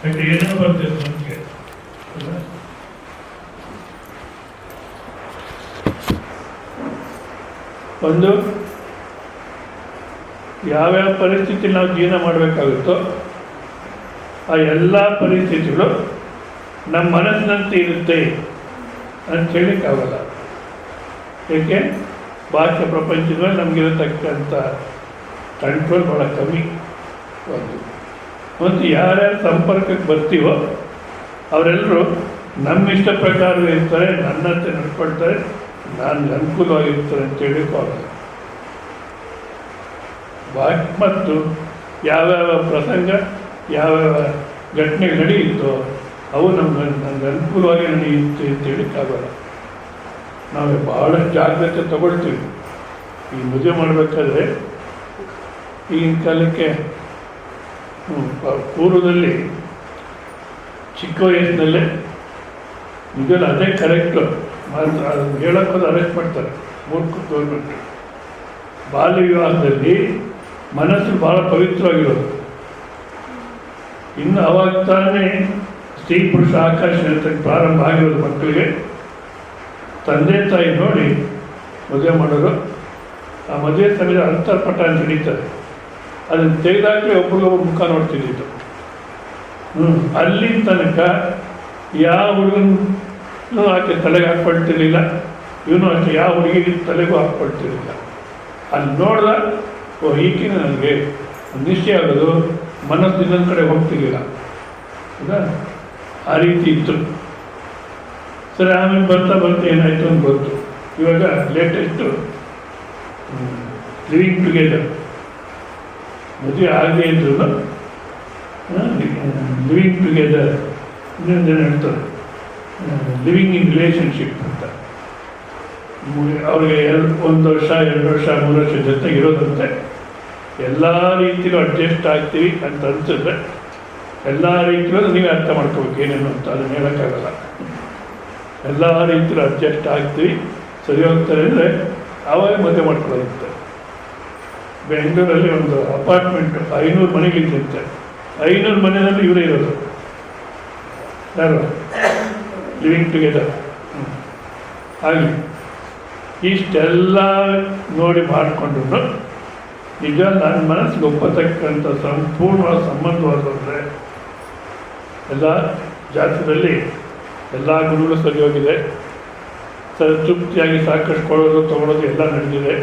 ಯಾಕೆ ಏನೋ ಬರ್ತದೆ ನಮಗೆ ಒಂದು ಯಾವ್ಯಾವ ಪರಿಸ್ಥಿತಿ ನಾವು ಜೀವನ ಮಾಡಬೇಕಾಗುತ್ತೋ ಆ ಎಲ್ಲ ಪರಿಸ್ಥಿತಿಗಳು ನಮ್ಮ ಮನಸ್ಸಿನಂತೆ ಇರುತ್ತೆ ಅಂತ ಹೇಳಲಿಕ್ಕಾಗಲ್ಲ. ಏಕೆ ಬಾಹ್ಯ ಪ್ರಪಂಚದಲ್ಲಿ ನಮಗಿರತಕ್ಕಂಥ ಕಂಟ್ರೋಲ್ ಭಾಳ ಕಮ್ಮಿ. ಮತ್ತು ಯಾರ್ಯಾರು ಸಂಪರ್ಕಕ್ಕೆ ಬರ್ತೀವೋ ಅವರೆಲ್ಲರೂ ನಮ್ಮ ಇಷ್ಟ ಪ್ರಕಾರ ಇರ್ತಾರೆ, ನನ್ನಂತೆ ನಡ್ಕೊಳ್ತಾರೆ, ನಾನು ಅನುಕೂಲವಾಗಿರ್ತಾರೆ ಅಂತ ಹೇಳಲಿಕ್ಕಾಗಲ್ಲ. ಮತ್ತು ಯಾವ್ಯಾವ ಪ್ರಸಂಗ ಯಾವ್ಯಾವ ಘಟನೆಗಳು ನಡೆಯುತ್ತೋ ಅವು ನನಗೆ ಅನುಕೂಲವಾಗಿ ನಡೆಯುತ್ತೆ ಅಂತ ಹೇಳಲಿಕ್ಕಾಗಲ್ಲ. ನಾವು ಭಾಳಷ್ಟು ಜಾಗ್ರತೆ ತಗೊಳ್ತೀವಿ. ಈ ಮದುವೆ ಮಾಡಬೇಕಾದ್ರೆ ಈಗಿನ ಕಾಲಕ್ಕೆ ಪೂರ್ವದಲ್ಲಿ ಚಿಕ್ಕ ವಯಸ್ಸಿನಲ್ಲೇ ನಿಜವಲ್ಲ ಅದೇ ಕರೆಕ್ಟು ಹೇಳೋಕ್ಕೋದು ಅರೆಸ್ಟ್ ಮಾಡ್ತಾರೆ ಮೂರ್ಖ ಗೌರ್ಮೆಂಟ್. ಬಾಲ್ಯ ವಿವಾಹದಲ್ಲಿ ಮನಸ್ಸು ಭಾಳ ಪವಿತ್ರವಾಗಿರೋದು. ಇನ್ನು ಅವಾಗ ತಾನೇ ಸ್ತ್ರೀ ಪುರುಷ ಆಕಾಶ ಅಂತ ಪ್ರಾರಂಭ ಆಗಿರೋದು. ಮಕ್ಕಳಿಗೆ ತಂದೆ ತಾಯಿ ನೋಡಿ ಮದುವೆ ಮಾಡೋರು. ಆ ಮದುವೆ ಸಮಯದ ಅಂತರ್ಪಟ ಅಂತ ಹಿಡಿತಾರೆ. ಅದನ್ನು ತೆಗೆದಾಗಲೇ ಒಬ್ರಿಗೊಬ್ಬರು ಮುಖ ನೋಡ್ತಿದ್ದಿತ್ತು. ಅಲ್ಲಿ ತನಕ ಯಾವ ಹುಡುಗನೂ ಆಕೆ ತಲೆಗೆ ಹಾಕ್ಕೊಳ್ತಿರ್ಲಿಲ್ಲ, ಇವನು ಅಷ್ಟೇ ಯಾವ ಹುಡುಗಿಗೆ ತಲೆಗೂ ಹಾಕ್ಕೊಳ್ತಿರ್ಲಿಲ್ಲ. ಅಲ್ಲಿ ನೋಡ್ದ ಈಕೆ ನನಗೆ ನಿಶ್ಚಯ ಆಗೋದು, ಮನಸ್ಸು ಇನ್ನೊಂದು ಕಡೆ ಹೋಗ್ತಿರ್ಲಿಲ್ಲ. ಹೌದಾ? ಆ ರೀತಿ ಇತ್ತು. ಸರಿ, ಆಮೇಲೆ ಬರ್ತಾ ಬರ್ತಾ ಏನಾಯಿತು ಅಂತ ಗೊತ್ತು. ಇವಾಗ ಲೇಟೆಸ್ಟು ಲಿವಿಂಗ್ ಟುಗೆದರ್. ಮದುವೆ ಆಗದೆ ಇದ್ರು ಲಿವಿಂಗ್ ಟುಗೆದರ್, ಇನ್ನೊಂದೇನು ಹೇಳ್ತಾರೆ ಲಿವಿಂಗ್ ಇನ್ ರಿಲೇಷನ್ಶಿಪ್ ಅಂತ. ಅವ್ರಿಗೆ 1 ವರ್ಷ 2 ವರ್ಷ 3 ವರ್ಷ ಜೊತೆಗಿರೋದಂತೆ. ಎಲ್ಲ ರೀತಿಯಲ್ಲೂ ಅಡ್ಜಸ್ಟ್ ಆಗ್ತೀವಿ ಅಂತ ಅನಿಸಿದ್ರೆ ಎಲ್ಲ ರೀತಿಯಲ್ಲೂ ನೀವೇ ಅರ್ಥ ಮಾಡ್ಕೋಬೇಕು ಏನೇನು ಅಂತ. ಅದನ್ನು ಹೇಳೋಕ್ಕಾಗಲ್ಲ. ಎಲ್ಲ ರೀತಿಯಲ್ಲೂ ಅಡ್ಜಸ್ಟ್ ಆಗ್ತೀವಿ, ಸರಿ ಹೋಗ್ತಾರೆ ಅಂದರೆ ಆವಾಗ ಮದುವೆ ಮಾಡ್ಕೊಳ್ಳೋದಂತೆ. ಬೆಂಗಳೂರಲ್ಲಿ ಒಂದು ಅಪಾರ್ಟ್ಮೆಂಟ್ 500 ಮನೆಗಳಿದ್ದಂತೆ. 500 ಮನೆಯಲ್ಲಿ ಇವರೇ ಇರೋದು. ಯಾರು ಲಿವಿಂಗ್ ಟುಗೆದರ್. ಆಗಲಿ ಇಷ್ಟೆಲ್ಲ ನೋಡಿ ಮಾಡಿಕೊಂಡ್ರು ನಿಜ ನನ್ನ ಮನಸ್ಸಿಗೆ ಒಪ್ಪತಕ್ಕಂಥ ಸಂಪೂರ್ಣವಾದ ಸಂಬಂಧವಾದರೆ ಎಲ್ಲ ಜಾತಕದಲ್ಲಿ ಎಲ್ಲ ಗುರುಗಳು ಸರಿ ಹೋಗಿದೆ. ತೃಪ್ತಿಯಾಗಿ ಸಾಕಷ್ಟು ಕೊಡೋದು ತೊಗೊಳೋದು ಎಲ್ಲ ನಡೆದಿದೆ,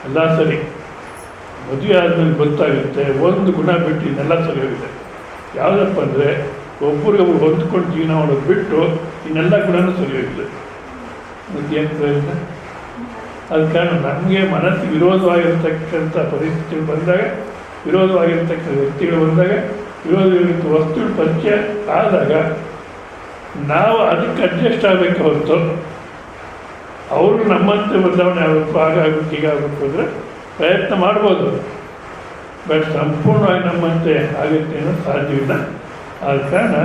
ಎಲ್ಲ ಸರಿ. ಮದುವೆ ಆದಮೇಲೆ ಗೊತ್ತಾಗುತ್ತೆ ಒಂದು ಗುಣ ಬಿಟ್ಟು ಇನ್ನೆಲ್ಲ ಸರಿ ಹೋಗಿದೆ. ಯಾವುದಪ್ಪ ಅಂದರೆ ಒಬ್ಬರಿಗೊಬ್ರು ಹೊಂದ್ಕೊಂಡು ಜೀವನ ಮಾಡೋದು ಬಿಟ್ಟು ಇನ್ನೆಲ್ಲ ಗುಣನೂ ಸರಿ ಹೋಗಿದೆ. ಮತ್ತೇನು ಪ್ರಯೋಜನ? ಅದ ಕಾರಣ ನಮಗೆ ಮನಸ್ಸಿಗೆ ವಿರೋಧವಾಗಿರ್ತಕ್ಕಂಥ ಪರಿಸ್ಥಿತಿಗಳು ಬಂದಾಗ, ವಿರೋಧವಾಗಿರ್ತಕ್ಕಂಥ ವ್ಯಕ್ತಿಗಳು ಬಂದಾಗ, ವಿರೋಧವಾಗಿರ್ತ ವಸ್ತುಗಳು ಪರಿಚಯ ಆದಾಗ ನಾವು ಅದಕ್ಕೆ ಅಡ್ಜಸ್ಟ್ ಆಗಬೇಕು ಹೊರತು ಅವರು ನಮ್ಮಂತೆ ಬದಲಾವಣೆ ಆಗಬೇಕು, ಆಗಾಗಬೇಕು, ಹೀಗಾಗಬೇಕು ಅಂದರೆ ಪ್ರಯತ್ನ ಮಾಡ್ಬೋದು. ಬಟ್ ಸಂಪೂರ್ಣವಾಗಿ ನಮ್ಮಂತೆ ಆಗುತ್ತೆ ಅನ್ನೋದು ಸಾಧ್ಯವಿಲ್ಲ. ಆದ ಕಾರಣ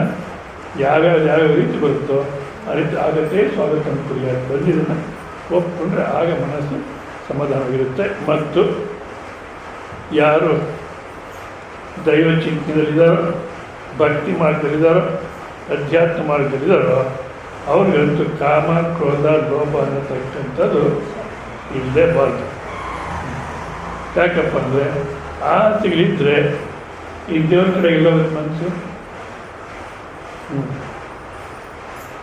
ಯಾವ್ಯಾವ ರೀತಿ ಬರುತ್ತೋ ಆ ರೀತಿ ಆಗತ್ತೆ. ಸ್ವಾಗತ ಅನುಕೂಲ ಬಂದಿದ್ದನ್ನು ಒಪ್ಪಿಕೊಂಡ್ರೆ ಆಗ ಮನಸ್ಸು ಸಮಾಧಾನವಿರುತ್ತೆ. ಮತ್ತು ಯಾರು ದೈವ ಚಿಂತನೆಯಲ್ಲಿದ್ದಾರೋ, ಭಕ್ತಿ ಮಾರ್ಗದಲ್ಲಿದ್ದಾರೋ, ಅಧ್ಯಾತ್ಮ ಮಾರ್ಗದಲ್ಲಿದ್ದಾರೋ ಅವ್ರಿಗಂತೂ ಕಾಮ, ಕ್ರೋಧ, ಲೋಭ ಅನ್ನತಕ್ಕಂಥದ್ದು ಇರಲೇಬಾರ್ದು. ಯಾಕಪ್ಪ ಅಂದರೆ ಆಸೆಗಳಿದ್ದರೆ ಈ ದೇವ್ರ ಕಡೆ ಇಲ್ಲೋದಕ್ಕೆ ಮನಸ್ಸು.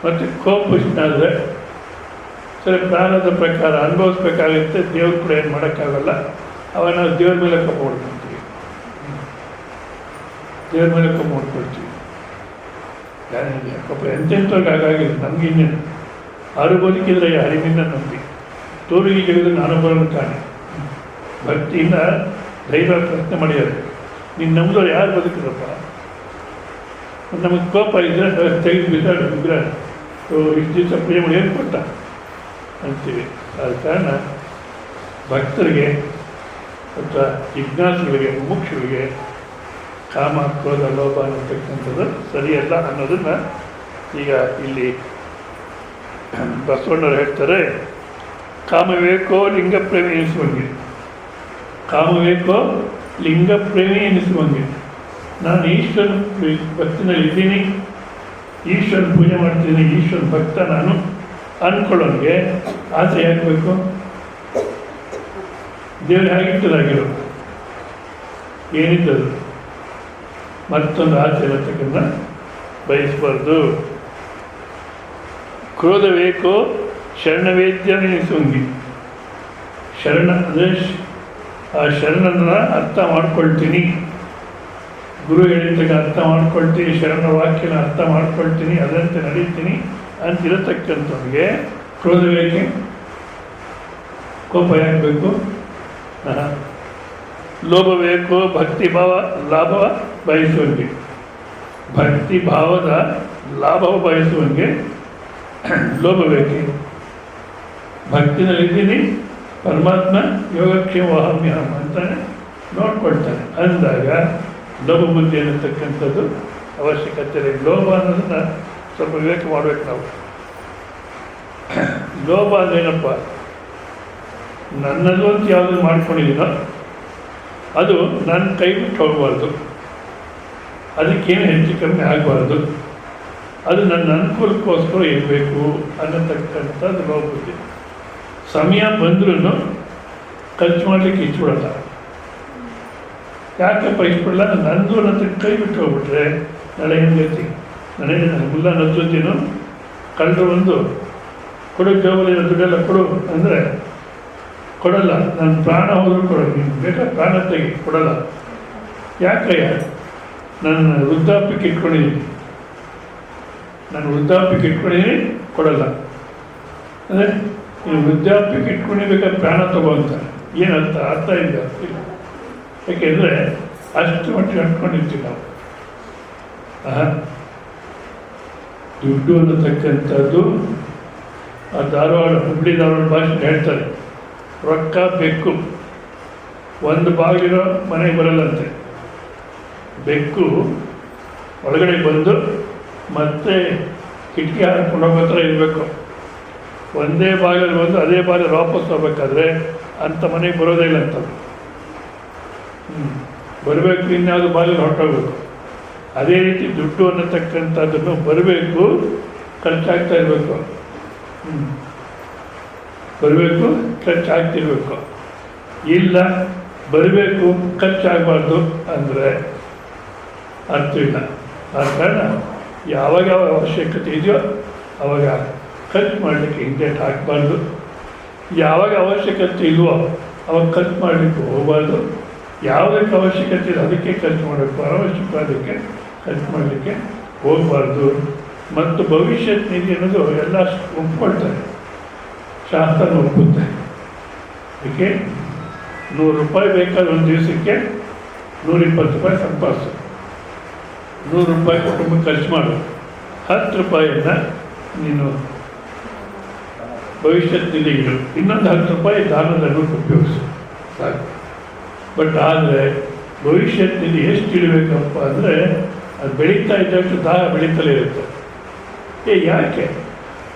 ಮತ್ತು ಕೋಪಿಸ್ತಾದರೆ ಸರಿ ಪ್ರಾಣದ ಪ್ರಕಾರ ಅನುಭವಿಸ್ಬೇಕಾಗುತ್ತೆ. ದೇವ್ರ ಕೂಡ ಏನು ಮಾಡೋಕ್ಕಾಗಲ್ಲ. ಅವಾಗ ನಾವು ದೇವ್ರ ಮೇಲೆ ಕೋಪ ಮಾಡ್ಕೊಳ್ತೀವಿ, ದೇವ್ರ ಮೇಲೆ ಕೋಪ ಮಾಡ್ಕೊಳ್ತೀವಿ. ಯಾಕಪ್ಪ ಎಂತೆಂಥವ್ರಿಗೆ ಹಾಗಾಗಿದೆ. ನಮ್ಗೆ ಇನ್ನೇನು ಆರು ಬದುಕಿದ್ರೆ ಹರಿವಿಂದ ನಂಬಿ ತೋರಿಗೆ ಗೆಳೆದು ನಾನು ಬರೋದು ಕಾಣೆ. ಭಕ್ತಿಯಿಂದ ಧೈರ್ಯ ಪ್ರಶ್ನೆ ಮಾಡಿದ್ದಾರೆ, ನೀನು ನಮ್ದವ್ರು ಯಾರು ಬದುಕಿದ್ರಪ್ಪ? ನಮಗೆ ಕೋಪ ಇದ್ದರೆ ತೆಗೆದು ಬಿಸಾಡಿದ್ರೆ ಇಷ್ಟು ದಿವಸ ಪ್ರೇಮ ಏನು ಕೊಟ್ಟ ಅಂತೀವಿ. ಆದ ಕಾರಣ ಭಕ್ತರಿಗೆ ಅಥವಾ ಜಿಜ್ಞಾಸುಗಳಿಗೆ, ಮುಮುಕ್ಷುಗಳಿಗೆ ಕಾಮ, ಕ್ರೋಧ, ಲೋಭ ಅನ್ನತಕ್ಕಂಥದ್ದು ಸರಿಯಲ್ಲ ಅನ್ನೋದನ್ನು ಈಗ ಇಲ್ಲಿ ಬಸವಣ್ಣವ್ರು ಹೇಳ್ತಾರೆ. ಕಾಮವೇಕೋ ಲಿಂಗಪ್ರೇಮಿ ಎನಿಸುವಂಗೆ, ಕಾಮವೇಕೋ ಲಿಂಗಪ್ರೇಮಿ ಎನಿಸುವಂಗೆ. ನಾನು ಈಶ್ವರ ಭಕ್ತಿನಲ್ಲಿ ಇದ್ದೀನಿ, ಈಶ್ವರ ಪೂಜೆ ಮಾಡ್ತೀನಿ, ಈಶ್ವರ ಭಕ್ತ ನಾನು ಅಂದ್ಕೊಳ್ಳೋನಿಗೆ ಆಸೆ ಯಾಕಬೇಕು? ದೇವರು ಹೇಗಿಟ್ಟದಾಗಿರೋ ಏನಿದ್ದದು ಮತ್ತೊಂದು ಆಸೆ ಇರತಕ್ಕಂಥ ಬಯಸಬಾರ್ದು. ಕ್ರೋಧವೇಕೋ ಶರಣವೇದ್ಯ ನೆನೆಸುವಂಗಿ. ಶರಣ ಅಂದರೆ ಆ ಶರಣನ ಅರ್ಥ ಮಾಡ್ಕೊಳ್ತೀನಿ, ಗುರು ಹೇಳಿದಾಗ ಅರ್ಥ ಮಾಡ್ಕೊಳ್ತೀನಿ, ಶರಣ ವಾಕ್ಯನ ಅರ್ಥ ಮಾಡ್ಕೊಳ್ತೀನಿ, ಅದಂತೆ ನಡೀತೀನಿ ಅಂತಿರತಕ್ಕಂಥವ್ರಿಗೆ ಕ್ರೋಧ ಬೇಕೆ? ಕೋಪ ಯಾಕೆ ಬೇಕು? ಲೋಭ ಬೇಕು, ಭಕ್ತಿ ಭಾವ ಲಾಭ ಬಯಸುವಂಗೆ, ಭಕ್ತಿ ಭಾವದ ಲಾಭ ಬಯಸುವಂಗೆ ಲೋಭ ಬೇಕೆ. ಭಕ್ತಿನಲ್ಲಿದ್ದೀನಿ, ಪರಮಾತ್ಮ ಯೋಗಕ್ಷೇಮ ವಾಹಮ್ಯಹಂ ಅಂತಾನೆ ನೋಡ್ಕೊಳ್ತಾನೆ ಅಂದಾಗ ಲೋಭ ಬುದ್ಧಿ ಅನ್ನತಕ್ಕಂಥದ್ದು ಅವಶ್ಯಕತೆ ಇದೆ. ಲೋಭ ಅನ್ನೋದನ್ನು ಸ್ವಲ್ಪ ವಿವೇಕ ಮಾಡಬೇಕು ನಾವು. ಲೋಭ ಅಂದ್ರೇನಪ್ಪ? ನನ್ನದು ಅಂತ ಯಾವುದು ಮಾಡ್ಕೊಂಡಿದ್ದೀನೋ ಅದು ನನ್ನ ಕೈ ಬಿಟ್ಟು ಹೋಗಬಾರ್ದು, ಅದಕ್ಕೇನು ಹೆಚ್ಚು ಕಮ್ಮಿ ಆಗಬಾರ್ದು, ಅದು ನನ್ನ ಅನುಕೂಲಕ್ಕೋಸ್ಕರ ಇರಬೇಕು ಅನ್ನತಕ್ಕಂಥದ್ದು ಲೋಭ ಬುದ್ಧಿ. ಸಮಯ ಬಂದ್ರೂ ಖರ್ಚು ಮಾಡಲಿಕ್ಕೆ ಇಚ್ಛಬಿಡಲ್ಲ. ಯಾಕಪ್ಪ ಇಚ್ಛಬಿಡಲ್ಲ? ನಂದು ನನ್ನ ಕೈ ಬಿಟ್ಟು ಹೋಗ್ಬಿಟ್ರೆ ನಾಳೆ ಏನು ಗತಿ? ನನಗೆ ಮುಲ್ಲ ನಚ್ಚುತ್ತೀನೋ ಕಳ್ಳರು ಒಂದು ಕೊಡು, ಜೋಬಲಿನ ದುಡ್ಡೆಲ್ಲ ಕೊಡು ಅಂದರೆ ಕೊಡಲ್ಲ. ನನ್ನ ಪ್ರಾಣ ಹೋದರೂ ಕೊಡೋದು, ನೀನು ಬೇಕಾದ ಪ್ರಾಣ ತೆಗಿ, ಕೊಡಲ್ಲ. ಯಾಕಯ್ಯ? ನನ್ನ ವೃದ್ಧಾಪ್ಯಕ್ಕೆ ಇಟ್ಕೊಂಡಿದ್ದೀನಿ, ನಾನು ವೃದ್ಧಾಪ್ಯಕ್ಕೆ ಇಟ್ಕೊಂಡಿದ್ದೀನಿ, ಕೊಡಲ್ಲ. ಅಂದರೆ ನೀನು ವೃದ್ಧಾಪ್ಯಕ್ಕೆ ಇಟ್ಕೊಂಡಿರ್ಬೇಕಾದ್ರೆ ಪ್ರಾಣ ತಗೋಂತಾರೆ. ಏನು ಅರ್ಥ ಇದೆ? ಇಲ್ಲ. ಯಾಕೆಂದರೆ ಅಷ್ಟು ಮಟ್ಟಿಗೆ ಅಂದ್ಕೊಂಡಿರ್ತೀವಿ ನಾವು. ದುಡ್ಡು ಅನ್ನತಕ್ಕಂಥದ್ದು ಆ ಧಾರವಾಡ, ಹುಬ್ಳಿ ಧಾರವಾಡ ಭಾಷೆ ಹೇಳ್ತಾರೆ, ರೊಕ್ಕ ಬೆಕ್ಕು, ಒಂದು ಬಾಗಿರೋ ಮನೆಗೆ ಬರಲ್ಲಂತೆ. ಬೆಕ್ಕು ಒಳಗಡೆ ಬಂದು ಮತ್ತೆ ಕಿಟಕಿ ಹಾಕೊಂಡು ಹೋಗೋ ಥರ ಇರಬೇಕು. ಒಂದೇ ಬಾಗಿಲು ಬಂದು ಅದೇ ಬಾಗಿಲು ವಾಪಸ್ ಹೋಗ್ಬೇಕಾದ್ರೆ ಅಂಥ ಮನೆಗೆ ಬರೋದೇ ಇಲ್ಲ ಅಂತ. ಬರಬೇಕು, ಇನ್ಯಾವುದು ಬಾಗಿಲು ಹೊರಟೋಗ್ಬೇಕು. ಅದೇ ರೀತಿ ದುಡ್ಡು ಅನ್ನತಕ್ಕಂಥದ್ದನ್ನು ಬರಬೇಕು, ಖರ್ಚಾಗ್ತಾ ಇರಬೇಕು. ಬರಬೇಕು, ಖರ್ಚಾಗ್ತಿರ್ಬೇಕು. ಇಲ್ಲ ಬರಬೇಕು, ಖರ್ಚಾಗಬಾರ್ದು ಅಂದರೆ ಅರ್ಥವಿಲ್ಲ. ಆದ ಕಾರಣ ಯಾವಾಗ ಯಾವ ಅವಶ್ಯಕತೆ ಇದೆಯೋ ಆವಾಗ ಖರ್ಚು ಮಾಡಲಿಕ್ಕೆ ಹಿಂದೇಟು ಹಾಕಬಾರ್ದು. ಯಾವಾಗ ಅವಶ್ಯಕತೆ ಇಲ್ವೋ ಅವಾಗ ಖರ್ಚು ಮಾಡಲಿಕ್ಕೆ ಹೋಗಬಾರ್ದು. ಯಾವುದಕ್ಕೆ ಅವಶ್ಯಕತೆ ಇದೆ ಅದಕ್ಕೆ ಖರ್ಚು ಮಾಡಬೇಕು, ಅನವಶ್ಯಕವಾದಕ್ಕೆ ಖರ್ಚು ಮಾಡಲಿಕ್ಕೆ ಹೋಗಬಾರ್ದು. ಮತ್ತು ಭವಿಷ್ಯತ್ ನಿಧಿ ಅನ್ನೋದು ಎಲ್ಲ ಒಪ್ಕೊಳ್ತಾರೆ, ಶಾಸ್ತ್ರ ಒಪ್ಪುತ್ತೆ. ಅದಕ್ಕೆ 100 ರೂಪಾಯಿ ಬೇಕಾದ ಒಂದು ದಿವಸಕ್ಕೆ 120 ರೂಪಾಯಿ ಸಂಪಾದಿಸು. 100 ರೂಪಾಯಿ ಕುಟುಂಬಕ್ಕೆ ಖರ್ಚು ಮಾಡು, 10 ರೂಪಾಯಿಯನ್ನು ನೀನು ಭವಿಷ್ಯತ್ ನಿಧಿಗಿಡು, ಇನ್ನೊಂದು 10 ರೂಪಾಯಿ ದಾನಧರ್ಮಕ್ಕೆ ಉಪಯೋಗಿಸು, ಸಾಕು. ಬಟ್ ಆದರೆ ಭವಿಷ್ಯತ್ ನಿಧಿ ಎಷ್ಟು ಇಡಬೇಕಪ್ಪ ಅಂದರೆ ಅದು ಬೆಳೀತಾ ಇದ್ದಷ್ಟು ದಾಹ ಬೆಳೀತಲೇ ಇರುತ್ತೆ. ಯಾಕೆ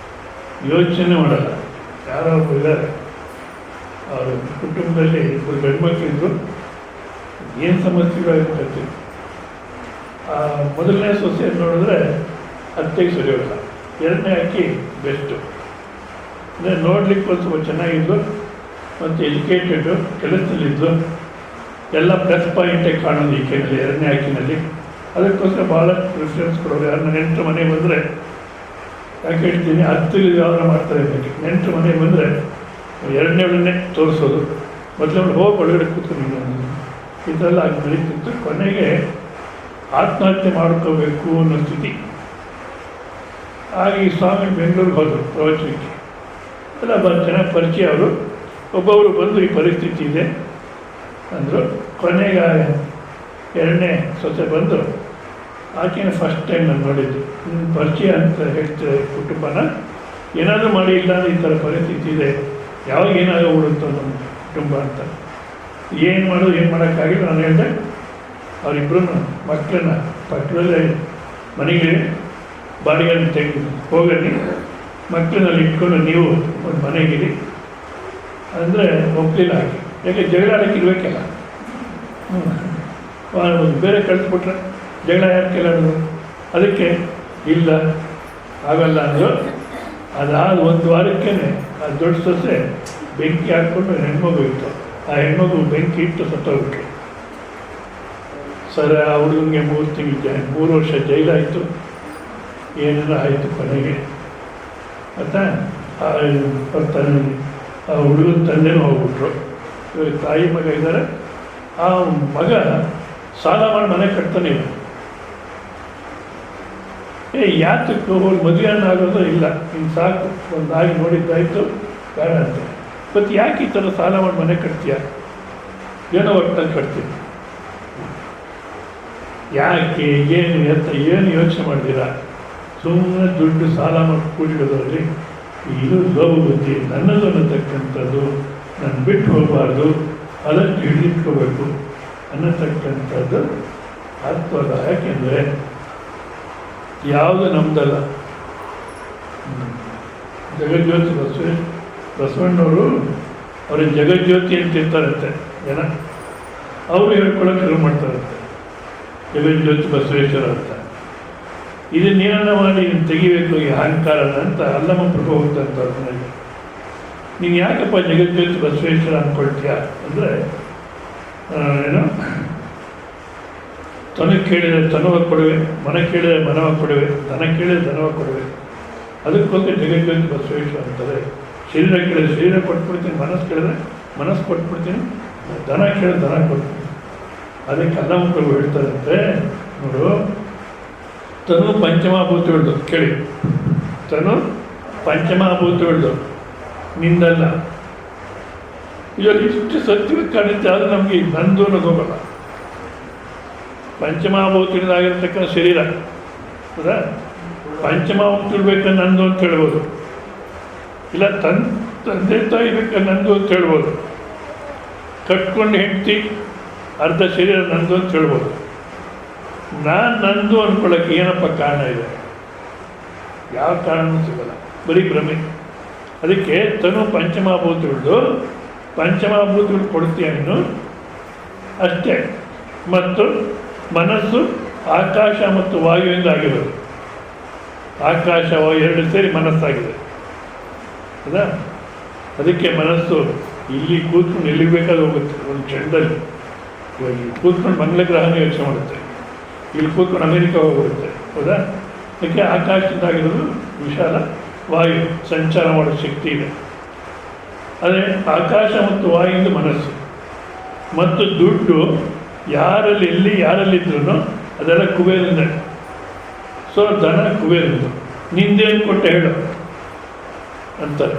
ಯೋಚನೆ ಮಾಡಲ್ಲ. ಯಾರೋ ಒಬ್ಬರು ಇದ್ದಾರೆ, ಅವರು ಕುಟುಂಬದಲ್ಲಿ ಇಬ್ಬರು ಗಂಡು ಮಕ್ಕಳಿದ್ರು, ಏನು ಸಮಸ್ಯೆಗಳಾಗಿರ್ತೈತಿ. ಮೊದಲನೇ ಸೊಸೆ ನೋಡಿದ್ರೆ ಅತ್ತೆಗೆ ಸರಿ ಹೋಗಲ್ಲ, ಎರಡನೇ ಅಕ್ಕಿ ಬೆಸ್ಟು. ಅಂದರೆ ನೋಡ್ಲಿಕ್ಕೆ ಒಂದು ಸ್ವಲ್ಪ ಚೆನ್ನಾಗಿದ್ದು ಮತ್ತು ಎಜುಕೇಟೆಡು, ಕೆಲಸದಲ್ಲಿದ್ದು, ಎಲ್ಲ ಪ್ಲಸ್ ಪಾಯಿಂಟೇ ಕಾಣೋದು ಈಕೆನಲ್ಲಿ, ಎರಡನೇ ಅಕ್ಕಿನಲ್ಲಿ. ಅದಕ್ಕೋಸ್ಕರ ಭಾಳಷ್ಟು ಪ್ರಿಫರೆನ್ಸ್ ಕೊಡೋರು. ಯಾರನ್ನ ನೆಂಟರು ಮನೆಗೆ ಬಂದರೆ, ಯಾಕೆ ಹೇಳ್ತೀನಿ, 10 ವ್ಯವಹಾರ ಮಾಡ್ತಾರೆ ಇರಬೇಕು. ನೆಂಟರು ಮನೆಗೆ ಬಂದರೆ ಎರಡನೇ ತೋರಿಸೋದು, ಮೊದಲು ಹೋಗಿ ಒಳಗಡೆ ಕೂತ್ಕೊಂಡು ಇದೆಲ್ಲ ಆಗಿ ಬೆಳೀತಿತ್ತು. ಕೊನೆಗೆ ಆತ್ಮಹತ್ಯೆ ಮಾಡ್ಕೋಬೇಕು ಅನ್ನೋ ಸ್ಥಿತಿ ಆಗ ಈ ಸ್ವಾಮಿ ಬೆಂಗಳೂರಿಗೆ ಹೋದರು ಪ್ರವಚನಕ್ಕೆ. ಎಲ್ಲ ಚೆನ್ನಾಗಿ ಪರಿಚಯ ಅವರು. ಒಬ್ಬೊಬ್ಬರು ಬಂದು ಈ ಪರಿಸ್ಥಿತಿ ಇದೆ ಅಂದರು. ಕೊನೆಗೆ ಎರಡನೇ ಸೊಸೆ ಬಂದು, ಆಕೆನ ಫಸ್ಟ್ ಟೈಮ್ ನಾನು ನೋಡಿದ್ದು, ಪರಿಚಯ ಅಂತ ಹೇಳ್ತಾರೆ ಕುಟುಂಬನ, ಏನಾದರೂ ಮಾಡಿ ಇಲ್ಲ ಅಂದರೆ ಈ ಥರ ಪರಿಸ್ಥಿತಿ ಇದೆ, ಯಾವಾಗ ಏನಾದರೂ ಉಡುತ್ತೋ ನಮ್ಮ ಕುಟುಂಬ ಅಂತ. ಏನು ಮಾಡೋದು, ಏನು ಮಾಡೋಕ್ಕಾಗಿಲ್ಲ. ನಾನು ಹೇಳಿದೆ, ಅವರಿಬ್ಬರು ಮಕ್ಕಳನ್ನ ಪಕ್ಕದಲ್ಲೇ ಮನೆಗೆ ಬಾಡಿಗೆಯನ್ನು ತೆಗೆದು ಹೋಗಲಿ, ಮಕ್ಕಳನ್ನಲ್ಲಿ ಇಟ್ಕೊಂಡು ನೀವು ಒಂದು ಮನೆಗಿರಿ ಅಂದರೆ ಒಪ್ಪಲಿಲ್ಲ. ಹಾಕಿ ಯಾಕೆ ಜಗಳ ಆಡೋಕ್ಕೆ ಇರಬೇಕಲ್ಲ, ಬೇರೆ ಕಳಿಸ್ಬಿಟ್ರೆ ಜಗಳ ಯಾರು ಕೇಳೋದು? ಅದಕ್ಕೆ ಇಲ್ಲ ಆಗಲ್ಲ ಅಂದರು. ಅದಾದ ಒಂದು ವಾರಕ್ಕೇ ಆ ದೊಡ್ಡ ಸೊಸೆ ಬೆಂಕಿ ಹಾಕ್ಕೊಂಡು ಹೆಣ್ಮಗು ಇತ್ತು. ಆ ಹೆಣ್ಮಗು ಬೆಂಕಿ ಇಟ್ಟು ಸತ್ತೋಗ್ಬಿಟ್ರು. ಸರ್ ಆ ಹುಡುಗನಿಗೆ 3 ವರ್ಷ ಜೈಲಾಯಿತು, ಏನೆಲ್ಲ ಆಯಿತು ಕೊನೆಗೆ. ಮತ್ತು ಆ ಹುಡುಗನ ತಂದೆನೂ ಹೋಗ್ಬಿಟ್ರು. ಇವಾಗ ತಾಯಿ ಮಗ ಇದ್ದಾರೆ. ಆ ಮಗ ಸಾಲ ಮಾಡಿ ಮನೆ ಕಟ್ತಾನೆ ಇಲ್ಲ. ಯಾತಕ್ಕೆ ಹೋಗಿ ಮದುವೆ ಆಗೋದು ಇಲ್ಲ, ಇನ್ನು ಸಾಕು, ಒಂದು ಆಗಿ ನೋಡಿದ್ದಾಯಿತು ಬೇಡ ಅಂತ. ಮತ್ತು ಯಾಕೆ ಈ ಥರ ಸಾಲ ಮಾಡಿ ಮನೆ ಕಟ್ತೀಯ? ಏನೋ ಒಟ್ಟಿನಲ್ಲಿ ಕಟ್ತೀನಿ. ಯಾಕೆ ಏನು ಯೋಚನೆ ಮಾಡ್ತೀರಾ? ಸುಮ್ಮನೆ ದುಡ್ಡು ಸಾಲ ಮಾಡಿ ಕೂಡಿಡೋದ್ರಲ್ಲಿ ಇದು ಲೋಭ ಬುದ್ಧಿ. ನನ್ನದು ಅನ್ನತಕ್ಕಂಥದ್ದು ನಾನು ಬಿಟ್ಟು ಹೋಗಬಾರ್ದು, ಅದನ್ನು ಹಿಡಿದಿಟ್ಕೋಬೇಕು ಅನ್ನತಕ್ಕಂಥದ್ದು ಅರ್ಥವಲ್ಲ. ಯಾಕೆಂದರೆ ಯಾವುದು ನಮ್ಮದಲ್ಲ. ಜಗಜ್ಯೋತಿ ಬಸವಣ್ಣವರು ಅವ್ರಿಗೆ ಜಗಜ್ಯೋತಿ ಅಂತ ಇರ್ತಾರಂತೆ ಜನ. ಅವರು ಹೇಳ್ಕೊಳ್ಳೋಕೆ ಶುರು ಮಾಡ್ತಾರಂತೆ ಜಗಜ್ಯೋತಿ ಬಸವೇಶ್ವರ ಅಂತ. ಇದನ್ನೇನ ಮಾಡಿ ತೆಗಿಬೇಕು ಈ ಅಹಂಕಾರನ ಅಂತ ಅಲ್ಲಮ್ಮ ಪ್ರಭು ಹೋಗ್ತಂಥವ್ರು ನನಗೆ. ನೀನು ಯಾಕಪ್ಪ ಜಗಜ್ಯೋತಿ ಬಸವೇಶ್ವರ ಅಂದ್ಕೊಳ್ತೀಯ ಅಂದರೆ, ಏನು ತನಗೆ ಕೇಳಿದರೆ ತನವಾಗಿ ಕೊಡುವೆ, ಮನ ಕೇಳಿದರೆ ಮನವಾಗಿ ಕೊಡುವೆ, ದನ ಕೇಳಿದರೆ ದನವಾಗಿ ಕೊಡುವೆ. ಅದಕ್ಕೋಸ್ಕರ ಜಗಜ್ಯೋತಿ ಬಸವೇಶ್ವರ ಅಂತಾರೆ. ಶರೀರ ಕೇಳಿದ್ರೆ ಶರೀರ ಕೊಟ್ಬಿಡ್ತೀನಿ, ಮನಸ್ಸು ಕೇಳಿದ್ರೆ ಮನಸ್ಸು ಕೊಟ್ಬಿಡ್ತೀನಿ, ದನ ಕೇಳಿದ್ರೆ ದನ ಕೊಡ್ತೀನಿ. ಅದಕ್ಕೆ ಅಲ್ಲಮ್ಮ ಪ್ರಭು ಹೇಳ್ತಾರಂತೆ, ನೋಡು, ತನು ಪಂಚಮಭೂತಗಳದು ಕೇಳಿ, ತನು ಪಂಚಮಭೂತಗಳದು ನಿಂದಲ್ಲ. ಇದರಲ್ಲಿ ಇಷ್ಟು ಸತ್ಯ ಕಾಣುತ್ತೆ, ಆದರೆ ನಮಗೆ ನಂದು ಅನ್ನೋದು ಹೋಗಲ್ಲ. ಪಂಚಮಭೂತಗಳಿಂದ ಆಗಿರ್ತಕ್ಕಂಥ ಶರೀರ ಹೌದಾ, ಪಂಚಮಭೂತ ಬೇಕಾದ್ರೆ ನಂದು ಅಂತ ಹೇಳ್ಬೋದು, ಇಲ್ಲ ತಂದೆ ತಾಯಿ ಬೇಕಾದ್ರೆ ನಂದು ಅಂತ ಹೇಳ್ಬೋದು, ಕಟ್ಕೊಂಡು ಹೆಂಡ್ತಿ ಅರ್ಧ ಶರೀರ ನಂದು ಅಂತ ಹೇಳ್ಬೋದು. ನಾನು ನಂದು ಅಂದ್ಕೊಳ್ಳೋಕ್ಕೆ ಏನಪ್ಪ ಕಾರಣ ಇದೆ? ಯಾವ ಕಾರಣವೂ ಸಿಗಲ್ಲ, ಬರೀ ಭ್ರಮೆ. ಅದಕ್ಕೆ ತನು ಪಂಚಮಭೂತಗಳದು, ಪಂಚಮಭೂತಗಳು ಕೊಡ್ತೀಯ ನೀನು ಅಷ್ಟೇ. ಮತ್ತು ಮನಸ್ಸು ಆಕಾಶ ಮತ್ತು ವಾಯುವಿಂದ ಆಗಿರೋದು. ಆಕಾಶ ವಾಯು ಎರಡು ಸೇರಿ ಮನಸ್ಸಾಗಿದೆ ಹೌದಾ. ಅದಕ್ಕೆ ಮನಸ್ಸು ಇಲ್ಲಿ ಕೂತ್ಕೊಂಡು ಎಲ್ಲಿಗೆ ಬೇಕಾದ್ರೂ ಹೋಗುತ್ತೆ ಒಂದು ಕ್ಷಣದಲ್ಲಿ. ಇವಾಗ ಇಲ್ಲಿ ಕೂತ್ಕೊಂಡು ಮಂಗಳ ಗ್ರಹನ ಯೋಚನೆ ಮಾಡುತ್ತೆ, ಇಲ್ಲಿ ಕೂತ್ಕೊಂಡು ಅಮೆರಿಕ ಹೋಗ್ಬಿಡುತ್ತೆ ಹೌದಾ. ಅದಕ್ಕೆ ಆಕಾಶದಿಂದಾಗಿರೋದು ವಿಶಾಲ ವಾಯು, ಸಂಚಾರ ಮಾಡೋ ಶಕ್ತಿ ಇದೆ. ಅದೇ ಆಕಾಶ ಮತ್ತು ವಾಯುವಿಂದ ಮನಸ್ಸು. ಮತ್ತು ದುಡ್ಡು ಯಾರಲ್ಲಿದ್ರೂ ಅದೆಲ್ಲ ಕುಬೇರಿಂದ. ಸೊ ದನ ಕುಬೇರಿಂದ. ನಿಂದೇನು ಕೊಟ್ಟೆ ಹೇಳು ಅಂತಾರೆ.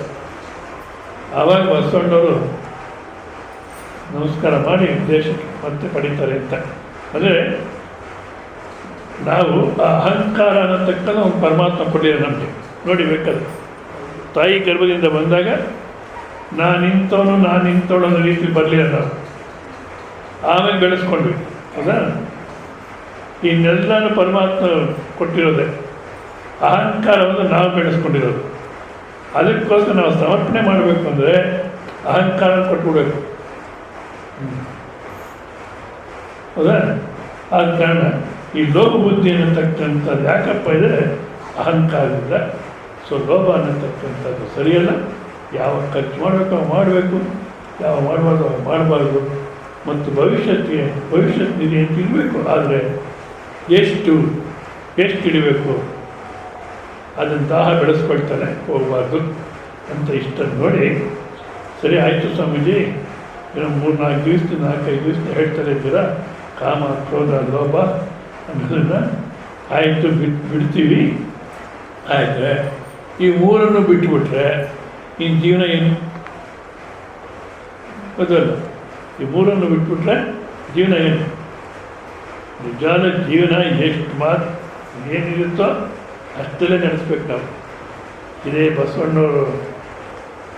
ಆವಾಗ ಬಸವಣ್ಣವರು ನಮಸ್ಕಾರ ಮಾಡಿ ದೇಶಕ್ಕೆ ಮತ್ತೆ ಪಡೀತಾರೆ ಅಂತ. ಅಂದರೆ ನಾವು ಆ ಅಹಂಕಾರ ಅನ್ನತಕ್ಕಂಥ ಒಂದು ಪರಮಾತ್ಮ ಕೊಡಲಿಲ್ಲ ನಮಗೆ. ನೋಡಿ ಬೇಕಾದ್ರೆ ತಾಯಿ ಗರ್ಭದಿಂದ ಬಂದಾಗ ನಾನಿಂಥವನು ಅನ್ನೋ ರೀತಿ ಬರಲಿಲ್ಲ ನಾವು. ಆಮೇಲೆ ಬೆಳೆಸ್ಕೊಂಡ್ವಿ ಹೌದಾ. ಇನ್ನೆಲ್ಲನೂ ಪರಮಾತ್ಮ ಕೊಟ್ಟಿರೋದೆ, ಅಹಂಕಾರವನ್ನು ನಾವು ಬೆಳೆಸ್ಕೊಂಡಿರೋದು. ಅದಕ್ಕೋಸ್ಕರ ನಾವು ಸಮರ್ಪಣೆ ಮಾಡಬೇಕು ಅಂದರೆ ಅಹಂಕಾರ ಕೊಟ್ಬಿಡ್ಬೇಕು ಹೌದಾ. ಆದ ಕಾರಣ ಈ ಲೋಭ ಬುದ್ಧಿ ಅನ್ನತಕ್ಕಂಥದ್ದು ಯಾಕಪ್ಪ ಇದೆ? ಅಹಂಕಾರದಿಂದ. ಸೊ ಲೋಭ ಅನ್ನತಕ್ಕಂಥದ್ದು ಸರಿಯಲ್ಲ. ಯಾವ ಖರ್ಚು ಮಾಡಬೇಕು ಮಾಡಬೇಕು, ಯಾವ ಮಾಡಬಾರ್ದು ಮಾಡಬಾರ್ದು. ಮತ್ತು ಭವಿಷ್ಯತ್ ನಿಧಿ ಅಂತ ಇರಬೇಕು. ಆದರೆ ಎಷ್ಟು ಇಡಬೇಕು, ಅದನ್ನು ದಾಹ ಬೆಳೆಸ್ಕೊಳ್ತಾನೆ ಹೋಗಬಾರ್ದು ಅಂತ ಇಷ್ಟನ್ನು ನೋಡಿ, ಸರಿ ಆಯಿತು ಸ್ವಾಮೀಜಿ, ಏನೋ 3-4 ದಿವಸ 4-5 ದಿವಸ ಹೇಳ್ತಾರೆ ಇದ್ದೀರಾ ಕಾಮ ಕ್ರೋಧ ಲೋಭ ಅನ್ನೋದನ್ನು. ಆಯಿತು ಬಿಡ್ತೀವಿ. ಆದರೆ ಈ 3 ಬಿಟ್ಟುಬಿಟ್ರೆ ಇನ್ನು ಜೀವನ ಏನು? ಗೊತ್ತಲ್ಲ, ಈ 3 ಬಿಟ್ಬಿಟ್ರೆ ಜೀವನ ಏನು? ನಿಜವಾದ ಜೀವನ ಎಷ್ಟು ಮಾತು ಏನಿರುತ್ತೋ ಅಷ್ಟಲ್ಲೇ ನಡೆಸ್ಬೇಕು ನಾವು. ಇದೇ ಬಸವಣ್ಣವರು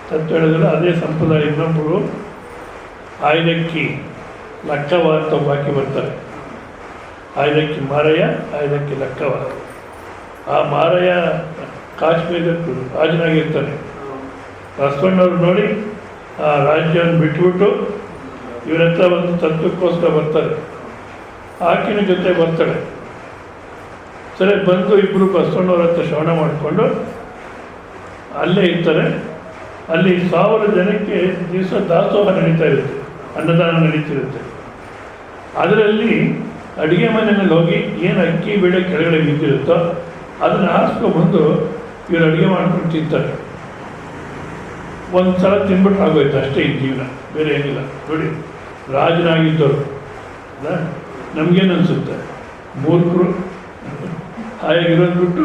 ತತ್ವ ಹೇಳಿದ್ರೆ ಅದೇ ಸಂಪ್ರದಾಯ. ಇನ್ನೊಬ್ಬರು ಆಯ್ದಕ್ಕಿ ಲಕ್ಕವ ಅಂತ ಬಾಕಿ ಬರ್ತಾರೆ. ಆಯ್ದಕ್ಕಿ ಮಾರಯ್ಯ, ಆಯ್ದಕ್ಕಿ ಲಕ್ಕವ. ಆ ಮಾರಯ್ಯ ಕಾಶ್ಮೀರಕ್ಕೂ ರಾಜನಾಗಿರ್ತಾನೆ. ಬಸವಣ್ಣವ್ರು ನೋಡಿ ಆ ರಾಜ್ಯವನ್ನು ಬಿಟ್ಬಿಟ್ಟು ಇವ್ರ ಹತ್ರ ಒಂದು ತತ್ವಕ್ಕೋಸ್ಕರ ಬರ್ತಾರೆ. ಆಕಿನ ಜೊತೆ ಬರ್ತಾಳೆ. ಸರಿ ಬಂದು ಇಬ್ಬರು ಬಸವಣ್ಣವ್ರ ಹತ್ರ ಶ್ರವಣ ಮಾಡಿಕೊಂಡು ಅಲ್ಲೇ ಇರ್ತಾರೆ. ಅಲ್ಲಿ 1000 ಜನಕ್ಕೆ ದಿವಸ ದಾಸೋಹ ನಡೀತಾ ಇರುತ್ತೆ, ಅನ್ನದಾನ ನಡೀತಿರುತ್ತೆ. ಅದರಲ್ಲಿ ಅಡುಗೆ ಮನೆಯಲ್ಲಿ ಹೋಗಿ ಏನು ಅಕ್ಕಿ ಬೇಳೆ ಕೆಳಗಡೆ ಬಿದ್ದಿರುತ್ತೋ ಅದನ್ನು ಆರಿಸ್ಕೊಬಂದು ಇವರು ಅಡುಗೆ ಮಾಡ್ಕೊಂಡು ತಿಂತಾರೆ. ಒಂದು ಸಲ ತಿನ್ಬಿಟ್ಟು ಆಗೋಯ್ತು ಅಷ್ಟೇ ಈ ಜೀವನ, ಬೇರೆ ಏನಿಲ್ಲ. ನೋಡಿ, ರಾಜನಾಗಿದ್ದವರು ಅಲ್ಲ, ನಮಗೇನು ಅನಿಸುತ್ತೆ, ಮೂರ್ಖರು ಹಾಯಾಗಿರೋದು ಬಿಟ್ಟು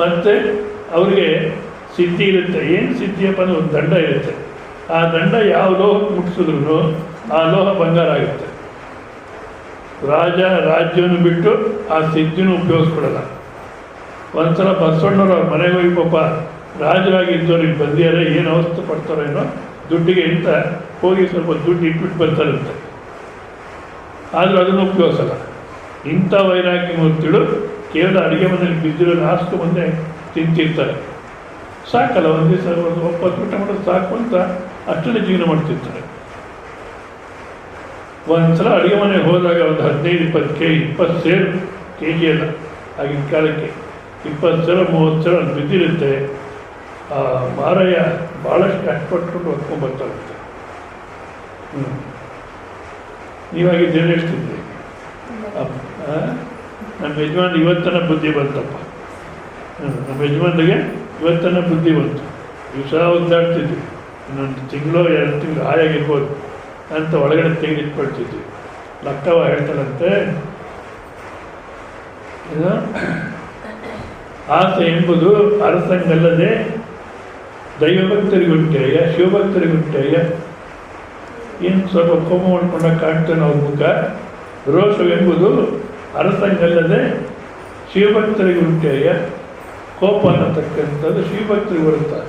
ಮತ್ತು ಅವ್ರಿಗೆ ಸಿದ್ಧಿ ಇರುತ್ತೆ. ಏನು ಸಿದ್ಧಿಯಪ್ಪ ಅಂದರೆ ಒಂದು ದಂಡ ಇರುತ್ತೆ. ಆ ದಂಡ ಯಾವ ಲೋಹಕ್ಕೆ ಮುಟ್ಟಿಸಿದ್ರು ಆ ಲೋಹ ಬಂಗಾರ ಆಗುತ್ತೆ. ರಾಜ ರಾಜ್ಯವನ್ನು ಬಿಟ್ಟು ಆ ಸಿದ್ಧಿನೂ ಉಪಯೋಗಿಸ್ಕೊಡಲ್ಲ. ಒಂದ್ಸಲ ಬಸವಣ್ಣವ್ರು ಅವ್ರ ಮನೆಗೆ ಹೋಗಿ ಪಾಪ ರಾಜರಾಗಿದ್ದವ್ರು ಇಲ್ಲಿ ಬಂದಿದ್ದಾರೆ, ಏನು ಅವಸ್ಥೆ ಪಡ್ತಾರೋ ಏನೋ ದುಡ್ಡಿಗೆ ಅಂತ ಹೋಗಿ ಸ್ವಲ್ಪ ದುಡ್ಡು ಇಟ್ಬಿಟ್ಟು ಬರ್ತಾರಂತೆ. ಆದರೂ ಅದನ್ನು ಉಪಯೋಗಿಸಲ್ಲ. ಇಂಥ ವೈರಾಗ್ಯ ಮೂರ್ತಿಗಳು ಕೇವಲ ಅಡುಗೆ ಮನೆಯಲ್ಲಿ ಬಿದ್ದಿರೋ ನಾಸ್ಕು ಮುಂದೆ ತಿಂತಿರ್ತಾರೆ. ಸಾಕಲ್ಲ, ಒಂದು ದಿವಸ ಒಂದು 9 ಊಟ ಮಾಡೋದು ಸಾಕು ಅಂತ ಅಷ್ಟರಲ್ಲಿ ಜೀವನ ಮಾಡ್ತಿರ್ತಾರೆ. ಒಂದು ಸಲ ಅಡುಗೆ ಮನೆಗೆ ಹೋದಾಗ ಒಂದು 15-20 ಸೇರು ಕೆ ಜಿ ಎಲ್ಲ ಆಗಿನ ಕಾಲಕ್ಕೆ 20 ಸೇರು 30 ಸೇರು ಅದು ಬಿದ್ದಿರುತ್ತೆ. ಆ ಮಾರಯ್ಯ ಭಾಳಷ್ಟು ಕಷ್ಟಪಟ್ಕೊಂಡು ಹೊತ್ಕೊಂಡ್ಬರ್ತಾರಂತೆ. ನೀವಾಗಿದ್ದೇನು ಹೇಳ್ತಿದ್ರಿ? ನಮ್ಮ ಯಜಮಾನ್ ಇವತ್ತನ ಬುದ್ಧಿ ಬಂತಪ್ಪ. ನಮ್ಮ ಯಜಮಾನ್ರಿಗೆ ಇವತ್ತನ ಬುದ್ಧಿ ಬಂತು. ದಿವಸ ಒದ್ದಾಡ್ತಿದ್ವಿ, ಇನ್ನೊಂದು ತಿಂಗಳು 2 ತಿಂಗಳು ಹಾಯಾಗಿರ್ಬೋದು ಅಂತ ಒಳಗಡೆ ತೆಗೆದಿಟ್ಕೊಳ್ತಿದ್ವಿ. ಲಕ್ಕವ ಹೇಳ್ತಾರಂತೆ, ಆಸೆ ಎಂಬುದು ಅರಸಂಗಲ್ಲದೆ ದೈವಭಕ್ತರಿಗುಂಟೆಯ ಶಿವಭಕ್ತರಿಗುಂಟೆಯ. ಏನು ಸ್ವಲ್ಪ ಕೋಪ ಮಾಡ್ಕೊಂಡಾಗ ಕಾಣ್ತಾನೆ ಅವ್ರ ಮುಖ. ರೋಷವೆಂಬುದು ಅರಸಂಗಲ್ಲದೆ ಶಿವಭಕ್ತರಿಗುಂಟೆಯ. ಕೋಪ ಅನ್ನತಕ್ಕಂಥದ್ದು ಶಿವಭಕ್ತರಿಗೆ ಬರುತ್ತಾರೆ.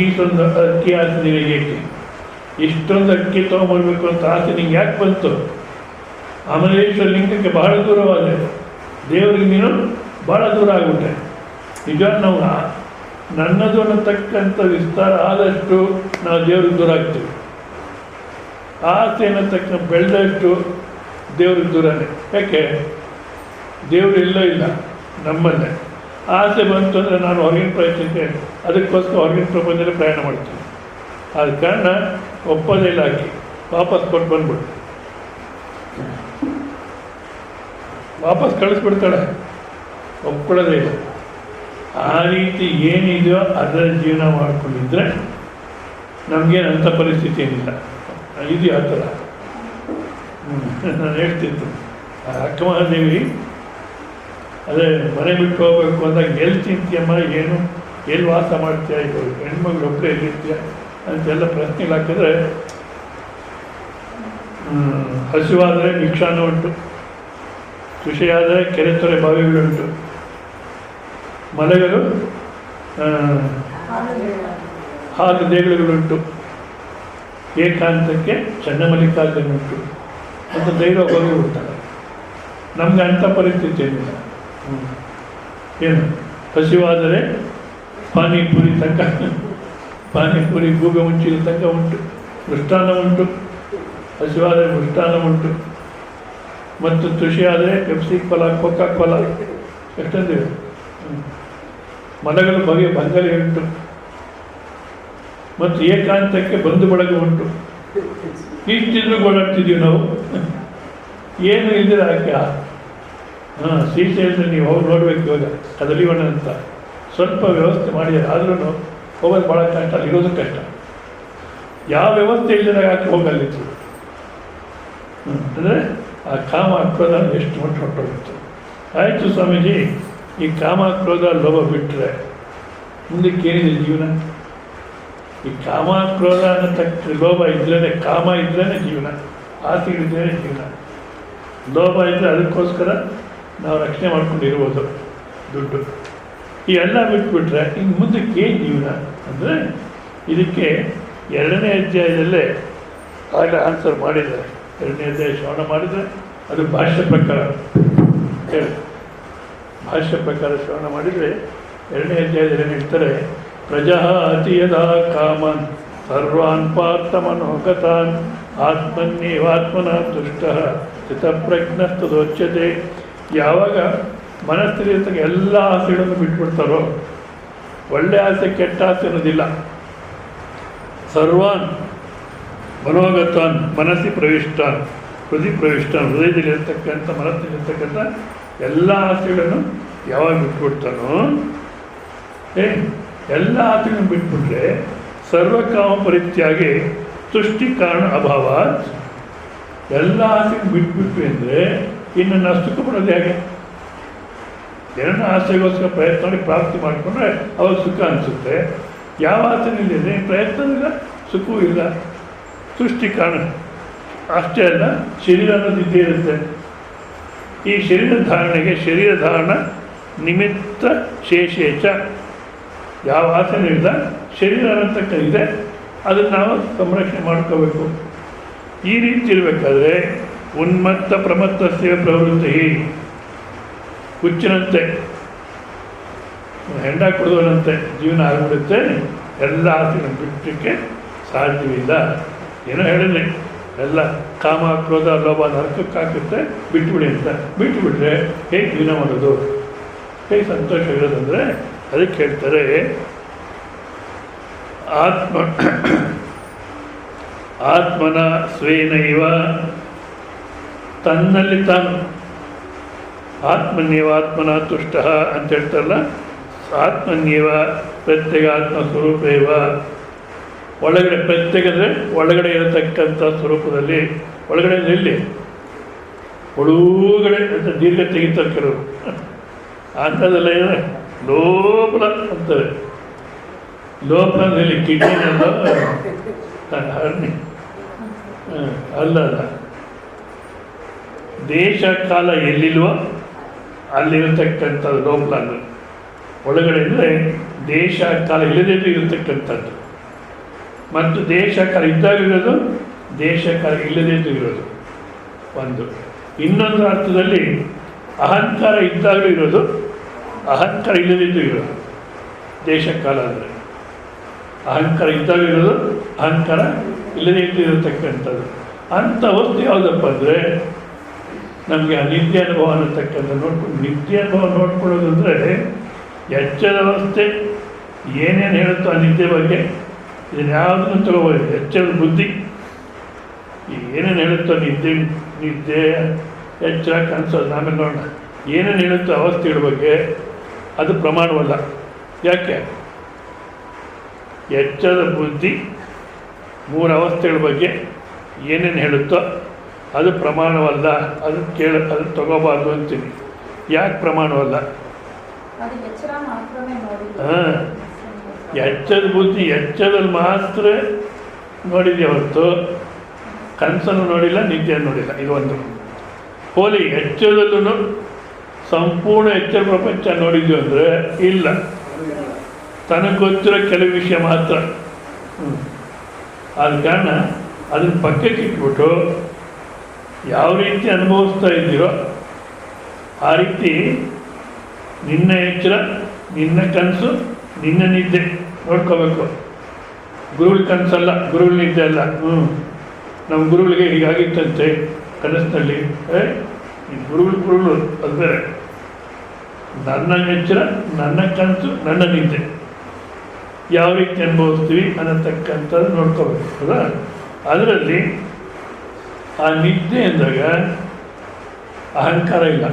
ಇಷ್ಟೊಂದು ಅಕ್ಕಿ ಆಸೆ ನಿನಗೆ ಏಕೆ? ಇಷ್ಟೊಂದು ಅಕ್ಕಿ ತೊಗೊಂಬರ್ಬೇಕು ಅಂತ ಆಸೆ ನಿಂಗೆ ಯಾಕೆ ಬಂತು? ಅಮರೇಶ್ವರ ಲಿಂಗಕ್ಕೆ ಬಹಳ ದೂರವಾದೆ, ದೇವರಿಗೆ ನೀನು ಭಾಳ ದೂರ ಆಗ್ಬಿಟ್ಟೆ. ನಿಜ, ನಾವು ನನ್ನದು ಅನ್ನತಕ್ಕಂಥ ವಿಸ್ತಾರ ಆದಷ್ಟು ನಾವು ದೇವ್ರಿಗೆ ದೂರ ಆಗ್ತೀವಿ. ಆಸೆ ಅನ್ನತಕ್ಕ ಬೆಳೆದಷ್ಟು ದೇವ್ರಿಗೆ ದೂರನೇ. ಯಾಕೆ? ದೇವರು ಎಲ್ಲೋ ಇಲ್ಲ, ನಮ್ಮಲ್ಲೇ. ಆಸೆ ಬಂತು ಅಂದರೆ ನಾನು ಹೊರಗಿನ ಪ್ರಯತ್ನಕ್ಕೆ ಅದಕ್ಕೋಸ್ಕರ ಹೊರಗಿನ ಪ್ರಪಂಚದಲ್ಲಿ ಪ್ರಯಾಣ ಮಾಡ್ತೀನಿ. ಆದ ಕಾರಣ ಒಪ್ಪೋದೇ ಇಲ್ಲ, ಹಾಕಿ ವಾಪಸ್ ಕೊಟ್ಟು ಬಂದ್ಬಿಡು, ವಾಪಸ್ ಕಳಿಸ್ಬಿಡ್ತಾಳೆ, ಒಪ್ಕೊಳ್ಳೋದೇ ಇಲ್ಲ. ಆ ರೀತಿ ಏನಿದೆಯೋ ಅದರ ಜೀವನ ಮಾಡ್ಕೊಂಡಿದ್ರೆ ನಮಗೇನು ಅಂಥ ಪರಿಸ್ಥಿತಿ ಏನಿಲ್ಲ. ಇದು ಆ ಥರ ನಾನು ಹೇಳ್ತಿತ್ತು. ಅಕ್ಕಮಹಾದೇವಿ ಅದೇ ಮನೆ ಬಿಟ್ಟು ಹೋಗ್ಬೇಕು ಅಂದಾಗ ಎಲ್ಲಿ ತಿಂತೀಯಮ್ಮ, ಏನು ಎಲ್ಲಿ ವಾಸ ಮಾಡ್ತೀಯ, ಇದು ಹೆಣ್ಮಗಳು ಒಬ್ಬರೇ ಎಲ್ಲಿರ್ತೀಯ ಅಂತೆಲ್ಲ ಪ್ರಶ್ನೆಗಳು ಹಾಕಿದ್ರೆ, ಹಸಿವಾದರೆ ಭಿಕ್ಷಾನ ಉಂಟು, ಕೃಷಿಯಾದರೆ ಕೆರೆ ತೊರೆ ಬಾವಿಗಳುಂಟು, ಮಲೆಗಳು ಹಾಲು ದೇಗುಲಗಳುಂಟು, ಏಕಾಂತಕ್ಕೆ ಚನ್ನಮಲ್ಲಿಕಾರ್ಜುನುಂಟು ಅಂತ ಧೈರ್ಯ ಹೋಗಿ ಬಿಡ್ತಾರೆ. ನಮ್ಗೆ ಅಂಥ ಪರಿಸ್ಥಿತಿ ಏನಿಲ್ಲ. ಏನು ಹಸಿವಾದರೆ ಪಾನಿಪುರಿ ತನಕ, ಪಾನಿಪುರಿ ಗೂಬೆ ಮುಂಚಿನ ತನಕ ಉಂಟು, ಮೃಷ್ಟಾನ್ನ ಉಂಟು, ಹಸಿವಾದರೆ ಮೃಷ್ಟಾನ್ನ ಉಂಟು, ಮತ್ತು ತುಷಿಯಾದರೆ ಪೆಪ್ಸಿ ಕೋಲಾ, ಕೋಕಾ ಕೋಲಾ ಎಷ್ಟಂದಿವೆ. ಮಲಗಲು ಬಗೆಯ ಬಂಗಲೆ ಉಂಟು, ಮತ್ತು ಏಕಾಂತಕ್ಕೆ ಬಂಧು ಬಳಗ ಉಂಟು. ಇಷ್ಟಿದ್ರು ಓಡಾಡ್ತಿದ್ದೀವಿ ನಾವು. ಏನು ಇದ್ರೆ ಯಾಕೆ? ಶ್ರೀಶೈಲದಲ್ಲಿ ನೀವು ಹೋಗಿ ನೋಡ್ಬೇಕು. ಇವಾಗ ಕದಲಿವಣ್ಣ ಅಂತ ಸ್ವಲ್ಪ ವ್ಯವಸ್ಥೆ ಮಾಡಿದ್ದಾರೆ, ಆದ್ರೂ ಹೋಗೋದು ಭಾಳ ಕಷ್ಟ, ಅಲ್ಲಿ ಇರೋದು ಕಷ್ಟ. ಯಾವ ವ್ಯವಸ್ಥೆ ಇಲ್ಲದಾಗ ಯಾಕೆ ಹೋಗಲ್ಲಿತ್ತು ಅಂದರೆ ಆ ಕಾಮ ಕ್ರೋಧ ಎಷ್ಟು ಮಟ್ಟ ಹೊಟ್ಟೋಗಿತ್ತು. ಆಯಿತು ಸ್ವಾಮೀಜಿ, ಈ ಕಾಮ ಕ್ರೋಧ ಲೋಭ ಬಿಟ್ಟರೆ ಮುಂದಕ್ಕೆ ಏನಿದೆ ಜೀವನ? ಈ ಕಾಮ ಕ್ರೋಧ ಅನ್ನತಕ್ಕ ಲೋಭ ಇದ್ರೇ, ಕಾಮ ಇದ್ರೇ ಜೀವನ, ಆಸೆಗಳಿದ್ರೇ ಜೀವನ. ಲೋಭ ಇದ್ದರೆ ಅದಕ್ಕೋಸ್ಕರ ನಾವು ರಕ್ಷಣೆ ಮಾಡ್ಕೊಂಡಿರ್ಬೋದು ದುಡ್ಡು. ಈ ಎಲ್ಲ ಬಿಟ್ಬಿಟ್ರೆ ಇನ್ನು ಮುಂದಕ್ಕೆ ಏನು ಜೀವನ ಅಂದರೆ, ಇದಕ್ಕೆ 2ನೇ ಅಧ್ಯಾಯದಲ್ಲೇ ಆಗಲೇ ಆನ್ಸರ್ ಮಾಡಿದ್ದಾರೆ. 2ನೇ ಅಧ್ಯಾಯ ಶ್ರವಣ ಮಾಡಿದರೆ ಅದು ಭಾಷ್ಯ ಪ್ರಕಾರ ಹೇಳಿ, ಭಾಷ್ಯ ಪ್ರಕಾರ ಶ್ರವಣ ಮಾಡಿದರೆ 2ನೇ ಅಧ್ಯಾಯದಲ್ಲಿ ಏನು ಹೇಳ್ತಾರೆ, ಪ್ರಜಾ ಅತಿಯದ ಕಾಮನ್ ಸರ್ವಾನ್ ಪಾರ್ಥ ಮನೋಗತಾನ್ ಆತ್ಮನ್ಯೇವಾತ್ಮನ ತುಷ್ಟ ಸ್ಥಿತಪ್ರಜ್ಞಸ್ತದೋಚ್ಯತೆ. ಯಾವಾಗ ಮನಸ್ಸಿಲಿರ್ತಕ್ಕ ಎಲ್ಲ ಆಸೆಗಳನ್ನು ಬಿಟ್ಬಿಡ್ತಾರೋ, ಒಳ್ಳೆ ಆಸೆ ಕೆಟ್ಟ ಆಸೆ ಅನ್ನೋದಿಲ್ಲ, ಸರ್ವಾನ್ ಮನೋಗತಾನ್ ಮನಸ್ಸಿ ಪ್ರವಿಷ್ಟಾನ್ ಹೃದಯ ಪ್ರವಿಷ್ಟಾನ್, ಹೃದಯದಲ್ಲಿರ್ತಕ್ಕಂಥ ಮನಸ್ಸಿನಲ್ಲಿರ್ತಕ್ಕಂಥ ಎಲ್ಲ ಆಸೆಗಳನ್ನು ಯಾವಾಗ ಬಿಟ್ಬಿಡ್ತಾನೋ, ಎಲ್ಲ ಆಸೆಗಳನ್ನು ಬಿಟ್ಬಿಟ್ರೆ ಸರ್ವಕಾಮ ಪರಿತ್ಯಾಗಿ ತುಷ್ಟಿ ಕಾರಣ ಅಭಾವ. ಎಲ್ಲ ಆಸೆಯನ್ನು ಬಿಟ್ಬಿಟ್ವಿ ಅಂದರೆ ಇನ್ನು ನಾವು ಸುಖ ಪಡೋದು ಹೇಗೆ? ಎರಡು ಆಸೆಗೋಸ್ಕರ ಪ್ರಯತ್ನ ಮಾಡಿ ಪ್ರಾಪ್ತಿ ಮಾಡಿಕೊಂಡ್ರೆ ಅವಾಗ ಸುಖ ಅನಿಸುತ್ತೆ. ಯಾವ ಆಸೆನಿಲ್ಲ, ಪ್ರಯತ್ನವಿಲ್ಲ, ಸುಖವೂ ಇಲ್ಲ. ಸೃಷ್ಟಿ ಕಾರಣ ಅಷ್ಟೇ ಅಲ್ಲ, ಶರೀರ ಅನ್ನೋದು ಇದ್ದೇ ಇರುತ್ತೆ. ಈ ಶರೀರ ಧಾರಣೆಗೆ ಶರೀರ ಧಾರಣ ನಿಮಿತ್ತ ಶೇಷೇಚ, ಯಾವ ಆಸೆನೂ ಇಲ್ಲ, ಶರೀರ ಅನ್ನತಕ್ಕ ಇದೆ, ಅದನ್ನು ನಾವು ಸಂರಕ್ಷಣೆ ಮಾಡ್ಕೋಬೇಕು. ಈ ರೀತಿ ಇರಬೇಕಾದ್ರೆ ಉನ್ಮತ್ತ ಪ್ರಮತ್ತಸ್ಯ ಪ್ರವೃತ್ತಿ, ಹುಚ್ಚಿನಂತೆ ಹೆಂಡ ಕುಡಿದವನಂತೆ ಜೀವನ ಆಗಿಬಿಡುತ್ತೆ. ಎಲ್ಲ ಆಸೆಗಳನ್ನು ಬಿಟ್ಟಕ್ಕೆ ಸಾಧ್ಯವಿಲ್ಲ. ಏನೋ ಹೇಳಿದ್ರಿ, ಎಲ್ಲ ಕಾಮ ಕ್ರೋಧ ಲೋಭ ನರಕಕ್ಕೆ ಹಾಕುತ್ತೆ, ಬಿಟ್ಬಿಡಿ ಅಂತ. ಬಿಟ್ಟುಬಿಟ್ರೆ ಹೇಗೆ ಜೀವನ ಮಾಡೋದು, ಹೇಗೆ ಸಂತೋಷ ಇರೋದಂದರೆ ಅದಕ್ಕೆ ಹೇಳ್ತಾರೆ ಆತ್ಮನ ಸ್ವೇನೈವ, ತನ್ನಲ್ಲಿ ತಾನು ಆತ್ಮನ್ಯವ ಆತ್ಮನ ತುಷ್ಟ ಅಂತ ಹೇಳ್ತಾರಲ್ಲ, ಆತ್ಮನ್ಯವ ಪ್ರತ್ಯೇಕ ಆತ್ಮ ಸ್ವರೂಪೇವ. ಒಳಗಡೆ ಪ್ರತ್ಯೇಕ ಅಂದರೆ ಒಳಗಡೆ ಇರತಕ್ಕಂಥ ಸ್ವರೂಪದಲ್ಲಿ, ಒಳಗಡೆ ಎಲ್ಲಿ ಒಳಗಡೆ ಅಂತ ದೀರ್ಘ ತೆಗಿತಾರೆ ಕೆಲವರು, ಅಂಥದ್ದೆಲ್ಲ ಇದೆ ಲೋಪಲ ಅಂತಾರೆ. ಲೋಪ ಅಂದರೆ ಕಿಡ್ನಿನಲ್ಲ, ಹರ್ನಿ ಅಲ್ಲ, ದೇಶ ಕಾಲ ಎಲ್ಲಿಲ್ವೋ ಅಲ್ಲಿರತಕ್ಕಂಥದ್ದು ಲೋಪಲ. ಅಂದರೆ ಒಳಗಡೆ ಅಂದರೆ ದೇಶ ಕಾಲ ಇಲ್ಲದೇ ಇರತಕ್ಕಂಥದ್ದು, ಮತ್ತು ದೇಶ ಕಾಲ ಇದ್ದಾಗಿರೋದು, ದೇಶ ಕಾಲ ಇಲ್ಲದೇ ಇರೋದು ಒಂದು. ಇನ್ನೊಂದು ಅರ್ಥದಲ್ಲಿ ಅಹಂಕಾರ ಇದ್ದಾಗಲೂ ಇರೋದು, ಅಹಂಕಾರ ಇಲ್ಲದಿದ್ದು ಇರೋದು ದೇಶ ಕಾಲ ಅಂದರೆ. ಅಹಂಕಾರ ಇದ್ದಾಗಲೂ ಇರೋದು, ಅಹಂಕಾರ ಇಲ್ಲದೇ ಇರತಕ್ಕಂಥದ್ದು. ಅಂಥ ವಸ್ತು ಯಾವುದಪ್ಪ ಅಂದರೆ ನಮಗೆ ಆ ನಿತ್ಯ ಅನುಭವ ಅನ್ನತಕ್ಕಂಥ ನೋಡ್ಕೊಂಡು, ನಿತ್ಯ ಅನುಭವ ನೋಡ್ಕೊಳ್ಳೋದು ಅಂದರೆ ಎಚ್ಚರ ಅವಸ್ಥೆ ಏನೇನು ಹೇಳುತ್ತೋ ಆ ನಿದ್ದೆ ಬಗ್ಗೆ, ಇದನ್ನು ಯಾವುದನ್ನು ತಗೋಬೋದು. ಎಚ್ಚರದ ಬುದ್ಧಿ ಏನೇನು ಹೇಳುತ್ತೋ ನಿದ್ದೆ ಎಚ್ಚರ ಕನಸೋದು, ಆಮೇಲೆ ನೋಡೋಣ. ಏನೇನು ಹೇಳುತ್ತೋ ಅವಸ್ಥೆಗಳ ಬಗ್ಗೆ ಅದು ಪ್ರಮಾಣವಲ್ಲ. ಯಾಕೆ? ಎಚ್ಚರದ ಬುದ್ಧಿ ಮೂರು ಅವಸ್ಥೆಗಳ ಬಗ್ಗೆ ಏನೇನು ಹೇಳುತ್ತೋ ಅದು ಪ್ರಮಾಣವಲ್ಲ, ಅದು ತಗೋಬಾರ್ದು ಅಂತೀನಿ. ಯಾಕೆ ಪ್ರಮಾಣವಲ್ಲ? ಹಾಂ, ಎಚ್ಚರದ ಬುದ್ಧಿ ಎಚ್ಚರಲ್ಲಿ ಮಾತ್ರ ನೋಡಿದ್ಯಾ ಹೊರತು ಕನಸನ್ನು ನೋಡಿಲ್ಲ, ನಿದ್ದೆಯನ್ನು ನೋಡಿಲ್ಲ. ಇದು ಒಂದು ಹೋಲಿ. ಎಚ್ಚರದಲ್ಲೂ ಸಂಪೂರ್ಣ ಎಚ್ಚರ ಪ್ರಪಂಚ ನೋಡಿದ್ವಿ ಅಂದರೆ ಇಲ್ಲ, ತನಗೆ ಗೊತ್ತಿರೋ ಕೆಲವು ವಿಷಯ ಮಾತ್ರ. ಆದ ಕಾರಣ ಅದನ್ನು ಪಕ್ಕಕ್ಕೆ ಇಟ್ಬಿಟ್ಟು ಯಾವ ರೀತಿ ಅನುಭವಿಸ್ತಾ ಇದ್ದೀರೋ ಆ ರೀತಿ ನಿನ್ನ ಎಚ್ಚರ, ನಿನ್ನ ಕನಸು, ನಿನ್ನ ನಿದ್ದೆ ನೋಡ್ಕೋಬೇಕು. ಗುರುಗಳ ಕನಸಲ್ಲ, ಗುರುಗಳ ನಿದ್ದೆ ಅಲ್ಲ. ನಮ್ಮ ಗುರುಗಳಿಗೆ ಹೀಗಾಗಿತ್ತಂತೆ ಕನಸಿನಲ್ಲಿ, ಈ ಗುರುಗಳು ಅದು ಬೇರೆ. ನನ್ನ ಎಚ್ಚರ, ನನ್ನ ಕನಸು, ನನ್ನ ನಿದ್ದೆ ಯಾವ ರೀತಿ ಅನುಭವಿಸ್ತೀವಿ ಅನ್ನತಕ್ಕಂಥದ್ದು ನೋಡ್ಕೋಬೇಕು. ಹೌದಾ? ಅದರಲ್ಲಿ ಆ ನಿದ್ದೆ ಅಂದಾಗ ಅಹಂಕಾರ ಇಲ್ಲ,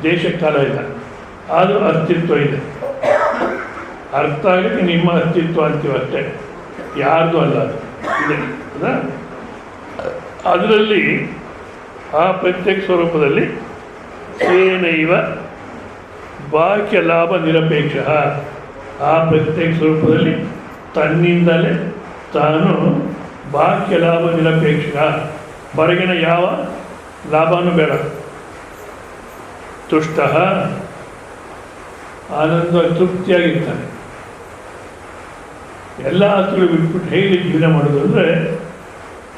ದೇಶಕಾಲ ಇಲ್ಲ, ಆದರೂ ಅಸ್ತಿತ್ವ ಇದೆ. ಅರ್ಥ ಆಗಲಿಕ್ಕೆ ನಿಮ್ಮ ಅಸ್ತಿತ್ವ ಅಂತೀವಿ ಅಷ್ಟೇ, ಯಾರ್ದು ಅಲ್ಲ, ಅದು ಇದೆ. ಹೌದಾ? ಅದರಲ್ಲಿ ಆ ಪ್ರತ್ಯೇಕ ಸ್ವರೂಪದಲ್ಲಿ ಸ್ವೇನೈವ ಬಾಹ್ಯ ಲಾಭ ನಿರಪೇಕ್ಷ, ಆ ಪ್ರತ್ಯೇಕ ಸ್ವರೂಪದಲ್ಲಿ ತನ್ನಿಂದಲೇ ತಾನು ಬಾಹ್ಯ ಲಾಭ ನಿರಪೇಕ್ಷ, ಹೊರಗಿನ ಯಾವ ಲಾಭನೂ ಬೇಡ. ತುಷ್ಟ, ಆನಂದ ತೃಪ್ತಿಯಾಗಿರ್ತಾನೆ. ಎಲ್ಲ ಆಸೆಗಳು ಬಿಟ್ಬಿಟ್ಟು ಹೇಗೆ ಜೀವನ ಮಾಡೋದು ಅಂದರೆ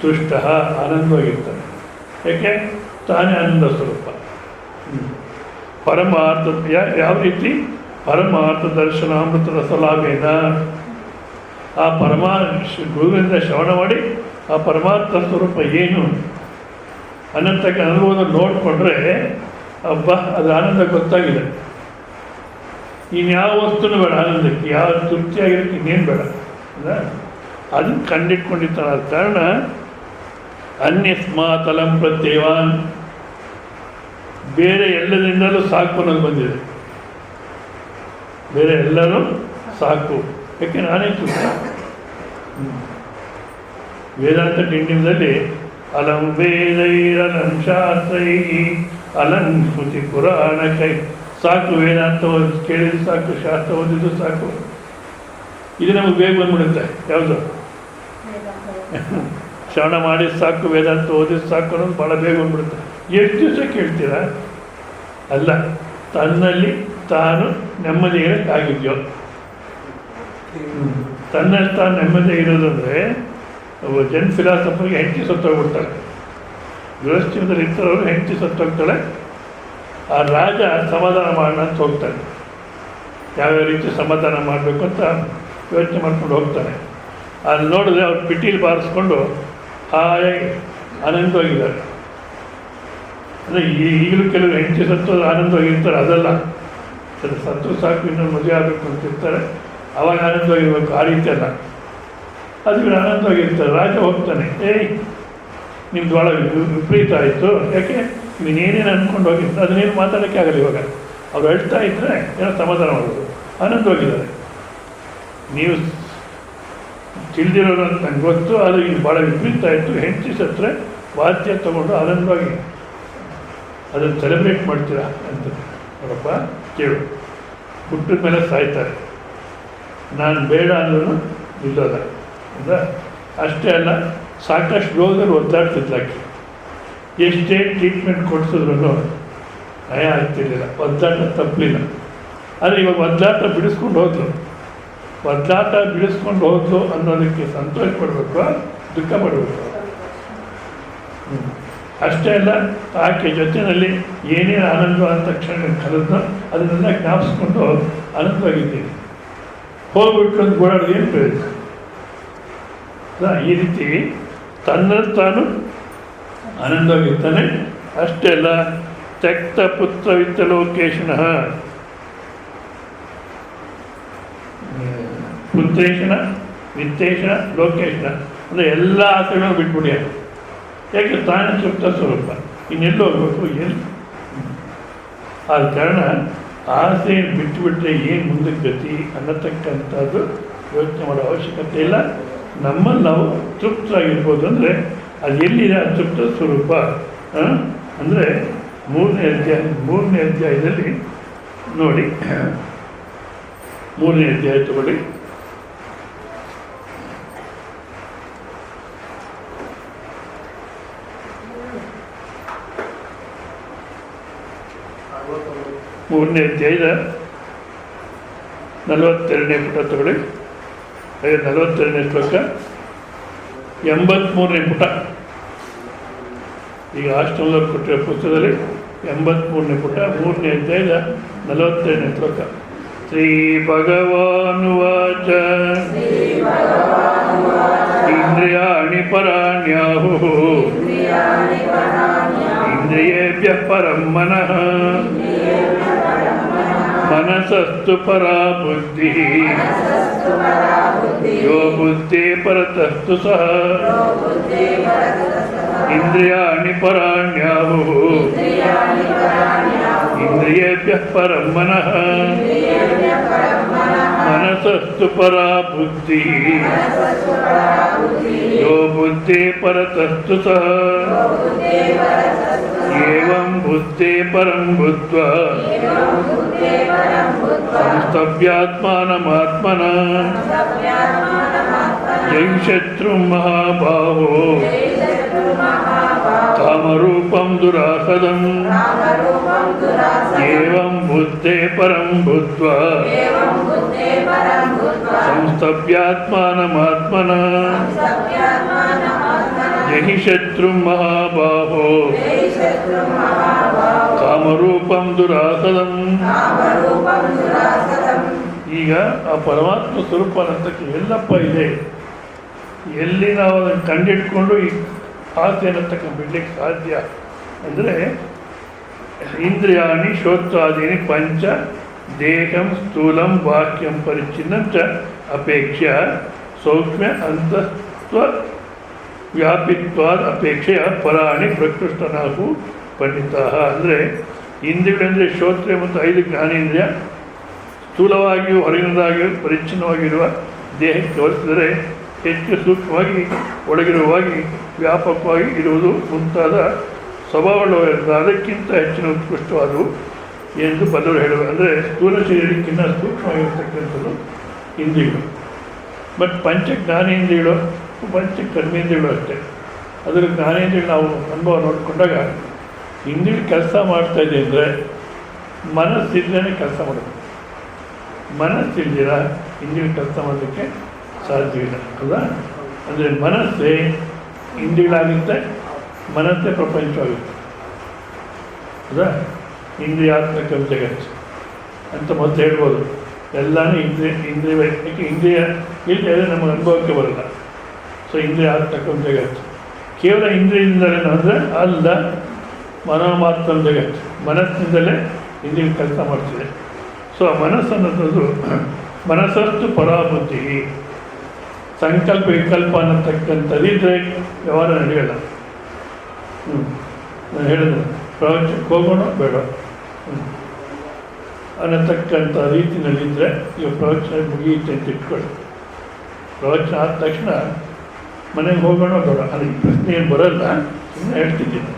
ತುಷ್ಟ, ಆನಂದವಾಗಿರ್ತಾನೆ. ಯಾಕೆ? ತಾನೇ ಆನಂದ ಸ್ವರೂಪ. ಪರಮಾರ್ಥ ಯಾವ ರೀತಿ? ಪರಮಾರ್ಥ ದರ್ಶನ ಅಮೃತ ರಸಲಾಭೇನ, ಆ ಗುರುವಿನಿಂದ ಶ್ರವಣ ಮಾಡಿ ಆ ಪರಮಾತ್ಮ ಸ್ವರೂಪ ಏನು ಅನ್ನತಕ್ಕ ಅನುಭವ ನೋಡಿಕೊಂಡ್ರೆ ಹಬ್ಬ ಅದು ಆನಂದ ಗೊತ್ತಾಗಿದೆ. ಇನ್ಯಾವ ವಸ್ತುನೂ ಬೇಡ ಆನಂದಕ್ಕೆ, ಯಾವ ತೃಪ್ತಿಯಾಗಿರೋಕ್ಕೆ ಇನ್ನೇನು ಬೇಡ ಅಲ್ಲ. ಅದನ್ನು ಕಂಡಿಟ್ಕೊಂಡಿರ್ತಾನೆ. ಆದ ಕಾರಣ ಅನ್ಯಸ್ಮಾತಲಂ ಪ್ರತ್ಯೇವಾನ್, ಬೇರೆ ಎಲ್ಲದಿಂದಲೂ ಸಾಕು ಅನ್ನೋದು ಬಂದಿದೆ. ಬೇರೆ ಎಲ್ಲರೂ ಸಾಕು, ಯಾಕೆ ನಾನೇ ಸುಖ. ವೇದಾಂತ ಟಿಂಡಿಮದಲ್ಲಿ ಅಲಂ ವೇದೈರಲಂ ಶಾಸ್ತ್ರೈ ಅಲಂ ಸ್ಮೃತಿ ಪುರಾಣ ಕೈ, ಸಾಕು ವೇದಾಂತ ಕೇಳಿದ್ರು ಸಾಕು, ಶಾಸ್ತ್ರ ಓದಿದ್ದು ಸಾಕು. ಇದು ನಮಗೆ ಬೇಗ ಬಂದ್ಬಿಡುತ್ತೆ. ಯಾವುದು ಶ್ರವಣ ಮಾಡಿ ಸಾಕು, ವೇದಾಂತ ಓದಿದ್ದು ಸಾಕು ಅನ್ನೋದು ಭಾಳ ಬೇಗ ಬಂದ್ಬಿಡುತ್ತೆ. ಎಷ್ಟು ದಿವಸ ಕೇಳ್ತೀರಾ? ಅಲ್ಲ, ತನ್ನಲ್ಲಿ ತಾನು ನೆಮ್ಮದಿ ಇರೋಕ್ಕಾಗಿದ್ಯೋ. ತನ್ನಲ್ಲಿ ತಾನು ನೆಮ್ಮದಿ ಇರೋದಂದರೆ ಜನ್ ಫಿಲಾಸಫರ್ಗೆ ಹೆಂಡತಿ ಸತ್ತೋಗ್ಬಿಡ್ತಾರೆ. ಗೃಹಸ್ಥಿರದಲ್ಲಿ ಇರ್ತರವರು ಹೆಂಡತಿ ಸತ್ತೋಗ್ತಾಳೆ. ಆ ರಾಜ ಸಮಾಧಾನ ಮಾಡೋಣ ಅಂತ ಹೋಗ್ತಾನೆ. ಯಾವ್ಯಾವ ರೀತಿ ಸಮಾಧಾನ ಮಾಡಬೇಕು ಅಂತ ಯೋಚನೆ ಮಾಡ್ಕೊಂಡು ಹೋಗ್ತಾನೆ. ಅಲ್ಲಿ ನೋಡಿದ್ರೆ ಅವ್ರು ಪಿಟೀಲಿ ಬಾರಿಸ್ಕೊಂಡು ಹಾಯಾಗಿ ಆನಂದವಾಗಿದ್ದಾರೆ. ಅಂದರೆ ಈಗಲೂ ಕೆಲವರು ಹೆಂಡತಿ ಸತ್ತೋದು ಆನಂದವಾಗಿರ್ತಾರೆ. ಅದಲ್ಲ, ಸತ್ತು ಸಾಕು ಇನ್ನೊಂದು ಮದುವೆ ಆಗಬೇಕು ಅಂತಿರ್ತಾರೆ, ಅವಾಗ ಆನಂದವಾಗಿರ್ಬೇಕು. ಆ ರೀತಿ ಅಲ್ಲ, ಅದು ಆನಂದವಾಗಿರ್ತಾರೆ. ರಾಜ ಹೋಗ್ತಾನೆ, ನಿಮ್ದು ಭಾಳ ವಿಪರೀತ ಆಯಿತು, ಯಾಕೆ ನೀನೇನೇನು ಅಂದ್ಕೊಂಡು ಹೋಗಿರ್ತಾರೆ, ಅದನ್ನೇನು ಮಾತಾಡೋಕ್ಕೆ ಆಗಲ್ಲ. ಇವಾಗ ಅವ್ರು ಹೇಳ್ತಾ ಇದ್ದರೆ ಏನೋ ಸಮಾಧಾನ ಮಾಡೋದು, ಆನಂದವಾಗಿದ್ದಾರೆ. ನೀವು ತಿಳಿದಿರೋದು ಅಂತ ನಂಗೆ ಗೊತ್ತು, ಅದು ಈಗ ಭಾಳ ವಿಪರೀತ ಆಯಿತು, ಹೆಂಡತಿ ಸತ್ತರೆ ವಾದ್ಯ ತೊಗೊಂಡು ಆನಂದವಾಗಿ ಅದನ್ನು ಸೆಲೆಬ್ರೇಟ್ ಮಾಡ್ತೀರಾ ಅಂತ. ನೋಡಪ್ಪ ಕೇಳು, ಹುಟ್ಟಿದ ಮೇಲೆ ಸಾಯ್ತಾರೆ, ನಾನು ಬೇಡ ಅಂದ್ರೂ ನಿಲ್ಲೋದ ಅಂತ. ಅಷ್ಟೇ ಅಲ್ಲ, ಸಾಕಷ್ಟು ರೋಗದಲ್ಲಿ ಒದ್ದಾಡ್ತಿದ್ಲಾಕಿ. ಎಷ್ಟೇ ಟ್ರೀಟ್ಮೆಂಟ್ ಕೊಡಿಸಿದ್ರು ನಯ ಆಗ್ತಿರ್ಲಿಲ್ಲ, ಒದ್ದಾಟ ತಪ್ಪಲಿಲ್ಲ. ಆದರೆ ಇವಾಗ ಒದ್ದಾಟ ಬಿಡಿಸ್ಕೊಂಡು ಹೋದ್ಲು. ಒದ್ದಾಟ ಬಿಡಿಸ್ಕೊಂಡು ಹೋದ್ಲು ಅನ್ನೋದಕ್ಕೆ ಸಂತೋಷ ಪಡಬೇಕು, ದುಃಖ ಪಡಬೇಕು. ಅಷ್ಟೇ ಅಲ್ಲ, ಆಕೆ ಜೊತೆಯಲ್ಲಿ ಏನೇನು ಆನಂದ ಅಂತ ತಕ್ಷಣ ಕಲಿದ್ನೋ ಅದನ್ನೆಲ್ಲ ಜ್ಞಾಪಿಸ್ಕೊಂಡು ಆನಂದವಾಗಿದ್ದೀನಿ. ಹೋಗ್ಬಿಟ್ಟು ಅಂತ ಓಡಾಡೋದು ಏನು ಪ್ರಯೋಜನ? ಈ ರೀತಿ ತನ್ನಲ್ಲಿ ತಾನು ಆನಂದವಾಗಿರ್ತಾನೆ. ಅಷ್ಟೇ ಅಲ್ಲ, ತ್ಯಕ್ತ ಪುತ್ರ ವಿತ್ತಲೋಕೇಶನಃ, ಪುತ್ರೇಶನ ವಿತ್ತೇಶನ ಲೋಕೇಶನ ಅಂದರೆ ಎಲ್ಲ ಆಸೆಗಳನ್ನು ಬಿಟ್ಬಿಡಿ. ಯಾಕೆ ತಾನೇ ತೃಪ್ತ ಸ್ವರೂಪ, ಇನ್ನೆಲ್ಲೋ ಹೋಗ್ಬೇಕು ಏನು. ಆದ ಕಾರಣ ಆಸೆ ಬಿಟ್ಟುಬಿಟ್ರೆ ಏನು ಮುಂದಕ್ಕೆ ಗತಿ ಅನ್ನತಕ್ಕಂಥದ್ದು ಯೋಚನೆ ಮಾಡೋ ಅವಶ್ಯಕತೆ ಇಲ್ಲ. ನಮ್ಮಲ್ಲಿ ನಾವು ತೃಪ್ತರಾಗಿರ್ಬೋದು. ಅಂದರೆ ಅದು ಎಲ್ಲಿದೆ ಆ ತೃಪ್ತ ಸ್ವರೂಪ ಅಂದರೆ ಮೂರನೇ ಅಧ್ಯಾಯದಲ್ಲಿ ನೋಡಿ, 3ನೇ ಅಧ್ಯಾಯ ತಗೊಳ್ಳಿ. ಮೂರನೇ ಅಧ್ಯಾಯದ 42ನೇ ಪುಟ ತಗೊಳ್ಳಿ. 42ನೇ ಶ್ಲೋಕ, 83ನೇ ಪುಟ. ಈಗ ಆಶ್ರಮದವ್ರು ಕೊಟ್ಟಿರೋ ಪುಸ್ತಕದಲ್ಲಿ 83ನೇ ಪುಟ, 3ನೇ ಅಧ್ಯಾಯದ 42ನೇ ಶ್ಲೋಕ. ಶ್ರೀ ಭಗವಾನುವಾಚ ಇಂದ್ರಿಯಾಣಿ ಪರಾಣ್ಯಾಹುಃ ಇಂದ್ರಿಯೇಭ್ಯಃ ಪರಂ ಮನಃ ಮನಸಸ್ತು ಪರಾ ಬುದ್ಧಿಃ ಯೋ ಬುದ್ಧೇ ಪರತಸ್ತು ಸಃ. ಇಂದ್ರಿಯಾಣಿ ಪರಾಣ್ಯಾಹುಃ ಇಂದ್ರಿಯೇಭ್ಯಃ ಪರಂ ಮನಃ ಮನಸಸ್ತು ಪರಾ ಬುದ್ಧಿಃ ಯೋ ಬುದ್ಧೇ ಪರತಸ್ತು ಸಃ. ಏವಂ ಬುದ್ಧೇ ಪರಂ ಬುದ್ಧ್ವಾ ಸಂಸ್ತಭ್ಯಾತ್ಮಾನಮಾತ್ಮನಾ ಯೈ ಶತ್ರುಂ ಮಹಾಬಾಹೋ ಕಾಮರೂಪಂ ದುರಾಸದಂ. ಏವಂ ಬುದ್ಧೇ ಪರಂ ಬುದ್ಧ್ವಾ ಸಂಸ್ತಭ್ಯಾತ್ಮಾನಮಾತ್ಮನಾ ಯೈ ಶತ್ರುಂ ಮಹಾಬಾಹೋ ಕಾಮರೂಪಂ ದುರಾಸದಂ. ಈಗ ಆ ಪರಮಾತ್ಮ ಸ್ವರೂಪ ಅನ್ನತಕ್ಕ ಎಲ್ಲಪ್ಪ ಇದೆ ಎಲ್ಲಿ ನಾವು ಅದನ್ನು ಕಂಡಿಡ್ಕೊಂಡು ಈ ಆಸೆಯನ್ನು ಬಿಡ್ಲಿಕ್ಕೆ ಸಾಧ್ಯ ಅಂದರೆ ಇಂದ್ರಿಯಾಣಿ ಶ್ರೋತ್ರಾದೀನಿ ಪಂಚ ದೇಹಂ ಸ್ಥೂಲಂ ವಾಕ್ಯಂ ಪರಿಚ್ಛಿನ್ನಂ ಚ ಅಪೇಕ್ಷ ಸೌಕ್ಷ್ಮ್ಯ ಅಂತಸ್ತ್ವ ವ್ಯಾಪಿತ್ವಾದ ಅಪೇಕ್ಷೆಯ ಪರಾಣಿ ಪ್ರಕೃಷ್ಟನಾಗು ಪಂಡಿತ. ಅಂದರೆ ಇಂದ್ರಿಯಗಳೆಂದರೆ ಶ್ರೋತ್ರಿಯ ಮತ್ತು 5 ಜ್ಞಾನೇಂದ್ರಿಯ ಸ್ಥೂಲವಾಗಿಯೂ ಹೊರಗಿನದಾಗಿಯೂ ಪರಿಚ್ಛಿನ್ನವಾಗಿರುವ ದೇಹಕ್ಕೆ ಹೋಲಿಸಿದರೆ ಹೆಚ್ಚು ಸೂಕ್ಷ್ಮವಾಗಿ ಒಳಗಿರುವಾಗಿ ವ್ಯಾಪಕವಾಗಿ ಇರುವುದು ಮುಂತಾದ ಸ್ವಭಾವವುಳ್ಳವರಿಂದ ಅದಕ್ಕಿಂತ ಹೆಚ್ಚಿನ ಉತ್ಕೃಷ್ಟವಾದವು ಎಂದು ಬಲ್ಲವರು ಹೇಳುವ. ಅಂದರೆ ಸ್ಥೂಲ ಶರೀರಕ್ಕಿಂತ ಸೂಕ್ಷ್ಮವಾಗಿರ್ತಕ್ಕಂಥದ್ದು ಇಂದ್ರಿಯಗಳು. ಬಟ್ ಪಂಚ ಜ್ಞಾನೇಂದ್ರಿಯಗಳು ಪಂಚ ಕರ್ಮೇಂದ್ರಿಯಗಳು ಅಷ್ಟೇ. ಅದರ ಜ್ಞಾನೇಂದ್ರಿಯಗಳು ನಾವು ಅನುಭವ ನೋಡಿಕೊಂಡಾಗ ಇಂದ್ರಿಯ ಕೆಲಸ ಮಾಡ್ತಾಯಿದೆ ಅಂದರೆ ಮನಸ್ಸಿಲ್ಲದೇ ಕೆಲಸ ಮಾಡಬೇಕು. ಮನಸ್ಸಿಲ್ದಿರ ಇಂದ್ರಿಯ ಕೆಲಸ ಮಾಡೋದಕ್ಕೆ ಸಾಧ್ಯವಿಲ್ಲ ಅಲ್ಲ. ಅಂದರೆ ಮನಸ್ಸೇ ಇಂದ್ರಿಯಗಳಾಗುತ್ತೆ, ಮನಸ್ಸೇ ಪ್ರಪಂಚವಾಗುತ್ತೆ ಹೌದಾ. ಇಂದ್ರಿಯಾತ್ಮಕ ಜಗತ್ತು ಅಂತ ಮೊದಲು ಹೇಳ್ಬೋದು. ಎಲ್ಲನೂ ಇಂದ್ರಿಯ ಯಾಕೆ ಇಂದ್ರಿಯ ಇಲ್ಲದೆ ನಮಗೆ ಅನುಭವಕ್ಕೆ ಬರಲ್ಲ. ಸೊ ಇಂದ್ರಿಯಾತ್ಮಕ ಜಗತ್ತು ಕೇವಲ ಇಂದ್ರಿಯದಿಂದಲೇ ಅಂದರೆ ಅಲ್ಲ, ಮನೋಮಾತ್ಮ ಜಗತ್ತು ಮನಸ್ಸಿನಿಂದಲೇ ಇಂದ್ರಿಯ ಕೆಲಸ ಮಾಡ್ತಿದೆ. ಸೊ ಆ ಮನಸ್ಸನ್ನೋದು ಮನಸ್ಸಷ್ಟು ಪರಾಬುದ್ಧಿ ಸಂಕಲ್ಪ ವಿಕಲ್ಪ ಅನ್ನತಕ್ಕಂಥದ್ದಿದ್ದರೆ ವ್ಯವಹಾರ ನಡೆಯಲ್ಲ. ನಾನು ಹೇಳಿದೆ ಪ್ರವಚನಕ್ಕೆ ಹೋಗೋಣ ಬೇಡ ಅನ್ನತಕ್ಕಂಥ ರೀತಿಯಲ್ಲಿದ್ದರೆ ಇವಾಗ ಪ್ರವಚನ ಮುಗಿಯುತ್ತೆ ಅಂತ ಇಟ್ಕೊಳ್ಳಿ. ಪ್ರವಚನ ಆದ ತಕ್ಷಣ ಮನೆಗೆ ಹೋಗೋಣ ಬೇಡ ಅದು ಈ ಪ್ರಶ್ನೆ ಏನು ಬರಲ್ಲ, ಸುಮ್ಮನೆ ಹೇಳ್ತಿದ್ದೀನಿ.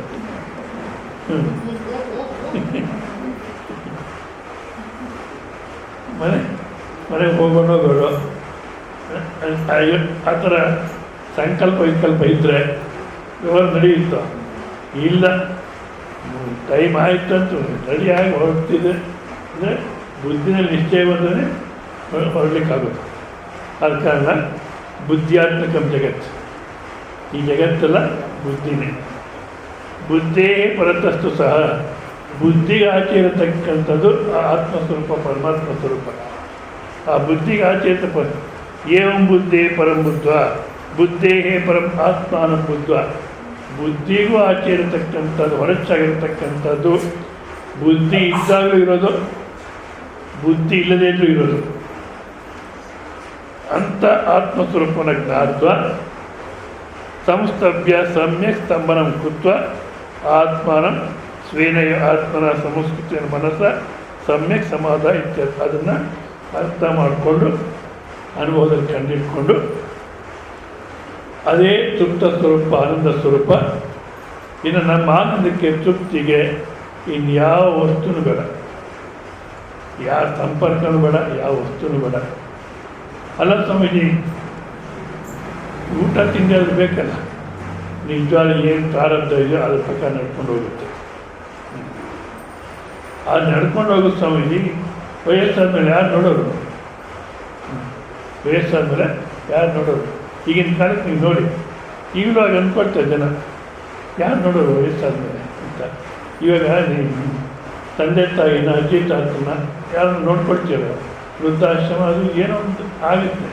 ಮನೆಗೆ ಹೋಗೋಣ ಬೇಡ ಆ ಥರ ಸಂಕಲ್ಪ ವಿಕಲ್ಪ ಇದ್ದರೆ ವ್ಯವಹಾರ ನಡೆಯುತ್ತೋ ಇಲ್ಲ. ಟೈಮ್ ಆಯಿತಂತೂ ರೆಡಿಯಾಗಿ ಹೊರಡ್ತಿದೆ ಅಂದರೆ ಬುದ್ಧಿನಲ್ಲಿ ನಿಶ್ಚಯ ಬಂದರೆ ಹೊರಡ್ಲಿಕ್ಕಾಗುತ್ತೆ. ಆದ ಕಾರಣ ಬುದ್ಧಿಯಾತ್ಮಕ ಜಗತ್ತು, ಈ ಜಗತ್ತೆಲ್ಲ ಬುದ್ಧಿನೇ. ಬುದ್ಧೇ ಪರತಸ್ತು ಸಹ ಬುದ್ಧಿಗೆ ಆಚೆ ಇರತಕ್ಕಂಥದ್ದು ಆ ಆತ್ಮಸ್ವರೂಪ ಪರಮಾತ್ಮ ಸ್ವರೂಪ. ಆ ಬುದ್ಧಿಗೆ ಆಚೆ ಇರತಕ್ಕ ಏವಂ ಬುದ್ಧೇ ಪರಂ ಬುದ್ಧ ಬುದ್ಧೇ ಪರಂ ಆತ್ಮಾನಂ ಬುದ್ಧ. ಬುದ್ಧಿಗೂ ಆಚೆ ಇರತಕ್ಕಂಥದ್ದು ಹೊರಚಾಗಿರತಕ್ಕಂಥದ್ದು ಬುದ್ಧಿ ಇದ್ದಾಗಲೂ ಇರೋದು, ಬುದ್ಧಿ ಇಲ್ಲದೇ ಇದ್ರೂ ಇರೋದು. ಅಂಥ ಆತ್ಮಸ್ವರೂಪನ ಜ್ಞಾತ್ವ ಸಂಸ್ತಭ್ಯ ಸಮ್ಯಕ್ ಸ್ತಂಭನಂ ಕೃತ್ವ ಆತ್ಮಾನಂ ಸ್ವೇನಯ ಆತ್ಮನ ಸಂಸ್ಕೃತಿಯ ಮನಸ್ಸ ಸಮ್ಯಕ್ ಸಮಾಧ ಇತ್ಯರ್ಥ. ಅದನ್ನು ಅರ್ಥ ಮಾಡಿಕೊಂಡು ಅನುಭವದಲ್ಲಿ ಕಂಡಿಟ್ಕೊಂಡು ಅದೇ ತೃಪ್ತ ಸ್ವರೂಪ ಆನಂದ ಸ್ವರೂಪ. ಇನ್ನು ನಮ್ಮ ಆನಂದಕ್ಕೆ ತೃಪ್ತಿಗೆ ಇನ್ಯಾವ ವಸ್ತುನೂ ಬೇಡ, ಯಾವ ಸಂಪರ್ಕನೂ ಬೇಡ, ಯಾವ ವಸ್ತುನೂ ಬೇಡ. ಅಲ್ಲ ಸ್ವಾಮೀಜಿ ಊಟ ತಿಂಡಿ ಅದು ಬೇಕಲ್ಲ, ನಿಜವಾದ ಏನು ಪ್ರಾರಬ್ಧ ಇದೆಯೋ ಅದ್ರ ಪ್ರಕಾರ ನಡ್ಕೊಂಡು ಹೋಗುತ್ತೆ. ಅದು ನಡ್ಕೊಂಡು ಹೋಗುತ್ತೆ ಸ್ವಾಮೀಜಿ. ವಯಸ್ಸಾದ್ಮೇಲೆ ಯಾರು ನೋಡೋರು? ವಯಸ್ಸಾದ್ಮೇಲೆ ಯಾರು ನೋಡೋರು? ಈಗಿನ ಕಾಲಕ್ಕೆ ನೀವು ನೋಡಿ, ಈಗಲೂ ಆಗ ಅಂದ್ಕೊಳ್ತಾರೆ ಜನ, ಯಾರು ನೋಡೋರು ವಯಸ್ಸಾದ್ಮೇಲೆ ಅಂತ. ಇವಾಗ ನೀವು ತಂದೆ ತಾಯಿನ ಅಜ್ಜಿ ತಾತನ ಯಾರನ್ನು ನೋಡ್ಕೊಳ್ತೀರ, ವೃದ್ಧಾಶ್ರಮ ಅದು ಏನೋ ಒಂದು ಆಗುತ್ತೆ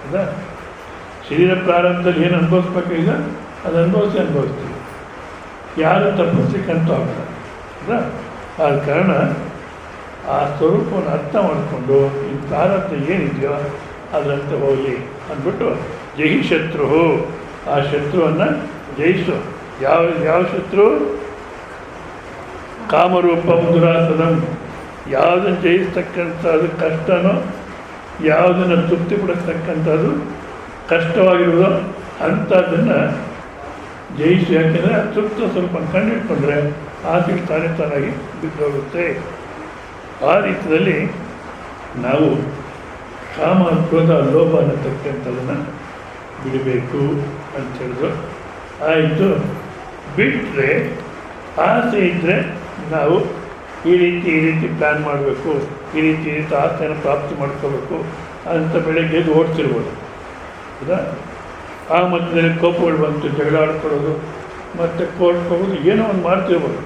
ಹೌದಾ. ಶರೀರ ಪ್ರಾರಂಭದಲ್ಲಿ ಏನು ಅನುಭವಿಸ್ಬೇಕು ಈಗ ಅದು ಅನುಭವಿಸ್ತೀವಿ. ಯಾರು ತಪ್ಪಿಸ್ಲಿಕ್ಕಂತೂ ಆಗಲ್ಲ ಹೌದಾ. ಆದ ಕಾರಣ ಆ ಸ್ವರೂಪವನ್ನು ಅರ್ಥ ಮಾಡಿಕೊಂಡು ಈ ಪ್ರಾರಬ್ಧ ಏನಿದೆಯೋ ಅದರಂತೆ ಹೋಗಲಿ ಅಂದ್ಬಿಟ್ಟು ಜಯಿ ಶತ್ರು, ಆ ಶತ್ರುವನ್ನು ಜಯಿಸು. ಯಾವ ಶತ್ರು? ಕಾಮರೂಪಂ ದುರಾಸನಂ. ಯಾವುದನ್ನು ಜಯಿಸ್ತಕ್ಕಂಥದ್ದು ಕಷ್ಟನೋ, ಯಾವುದನ್ನು ತೃಪ್ತಿಪಡಿಸ್ತಕ್ಕಂಥದ್ದು ಕಷ್ಟವಾಗಿರುವುದೋ ಅಂಥದ್ದನ್ನು ಜಯಿಸು. ಯಾಕೆಂದರೆ ತೃಪ್ತ ಸ್ವಲ್ಪ ಕಂಡಿಟ್ಕೊಂಡ್ರೆ ಆಸೆಗೆ ತಾನಾಗಿ ಬಿದ್ದೋಗುತ್ತೆ. ಆ ರೀತಿಯಲ್ಲಿ ನಾವು ಕಾಮ ಕ್ರೋಧ ಲೋಭ ಅನ್ನತಕ್ಕಂಥದ್ದನ್ನು ಬಿಡಬೇಕು ಅಂತೇಳಿದ್ರು. ಆಯಿತು. ಬಿಟ್ಟರೆ ಆಸೆ ಇದ್ದರೆ ನಾವು ಈ ರೀತಿ ಪ್ಲ್ಯಾನ್ ಮಾಡಬೇಕು, ಈ ರೀತಿ ಆಸೆಯನ್ನು ಪ್ರಾಪ್ತಿ ಮಾಡ್ಕೋಬೇಕು ಅಂತ ಬೆಳಗ್ಗೆ ಎದ್ದು ಓಡ್ತಿರ್ಬೋದು ಹೌದಾ. ಆ ಮಧ್ಯದಲ್ಲಿ ಕೋಪಗಳು ಬಂತು, ಜಗಳ ಆಡ್ಕೊಳ್ಳೋದು, ಮತ್ತು ಕೋರ್ಟ್ಗೆ ಹೋಗೋದು, ಏನೋ ಒಂದು ಮಾಡ್ತಿರ್ಬೋದು.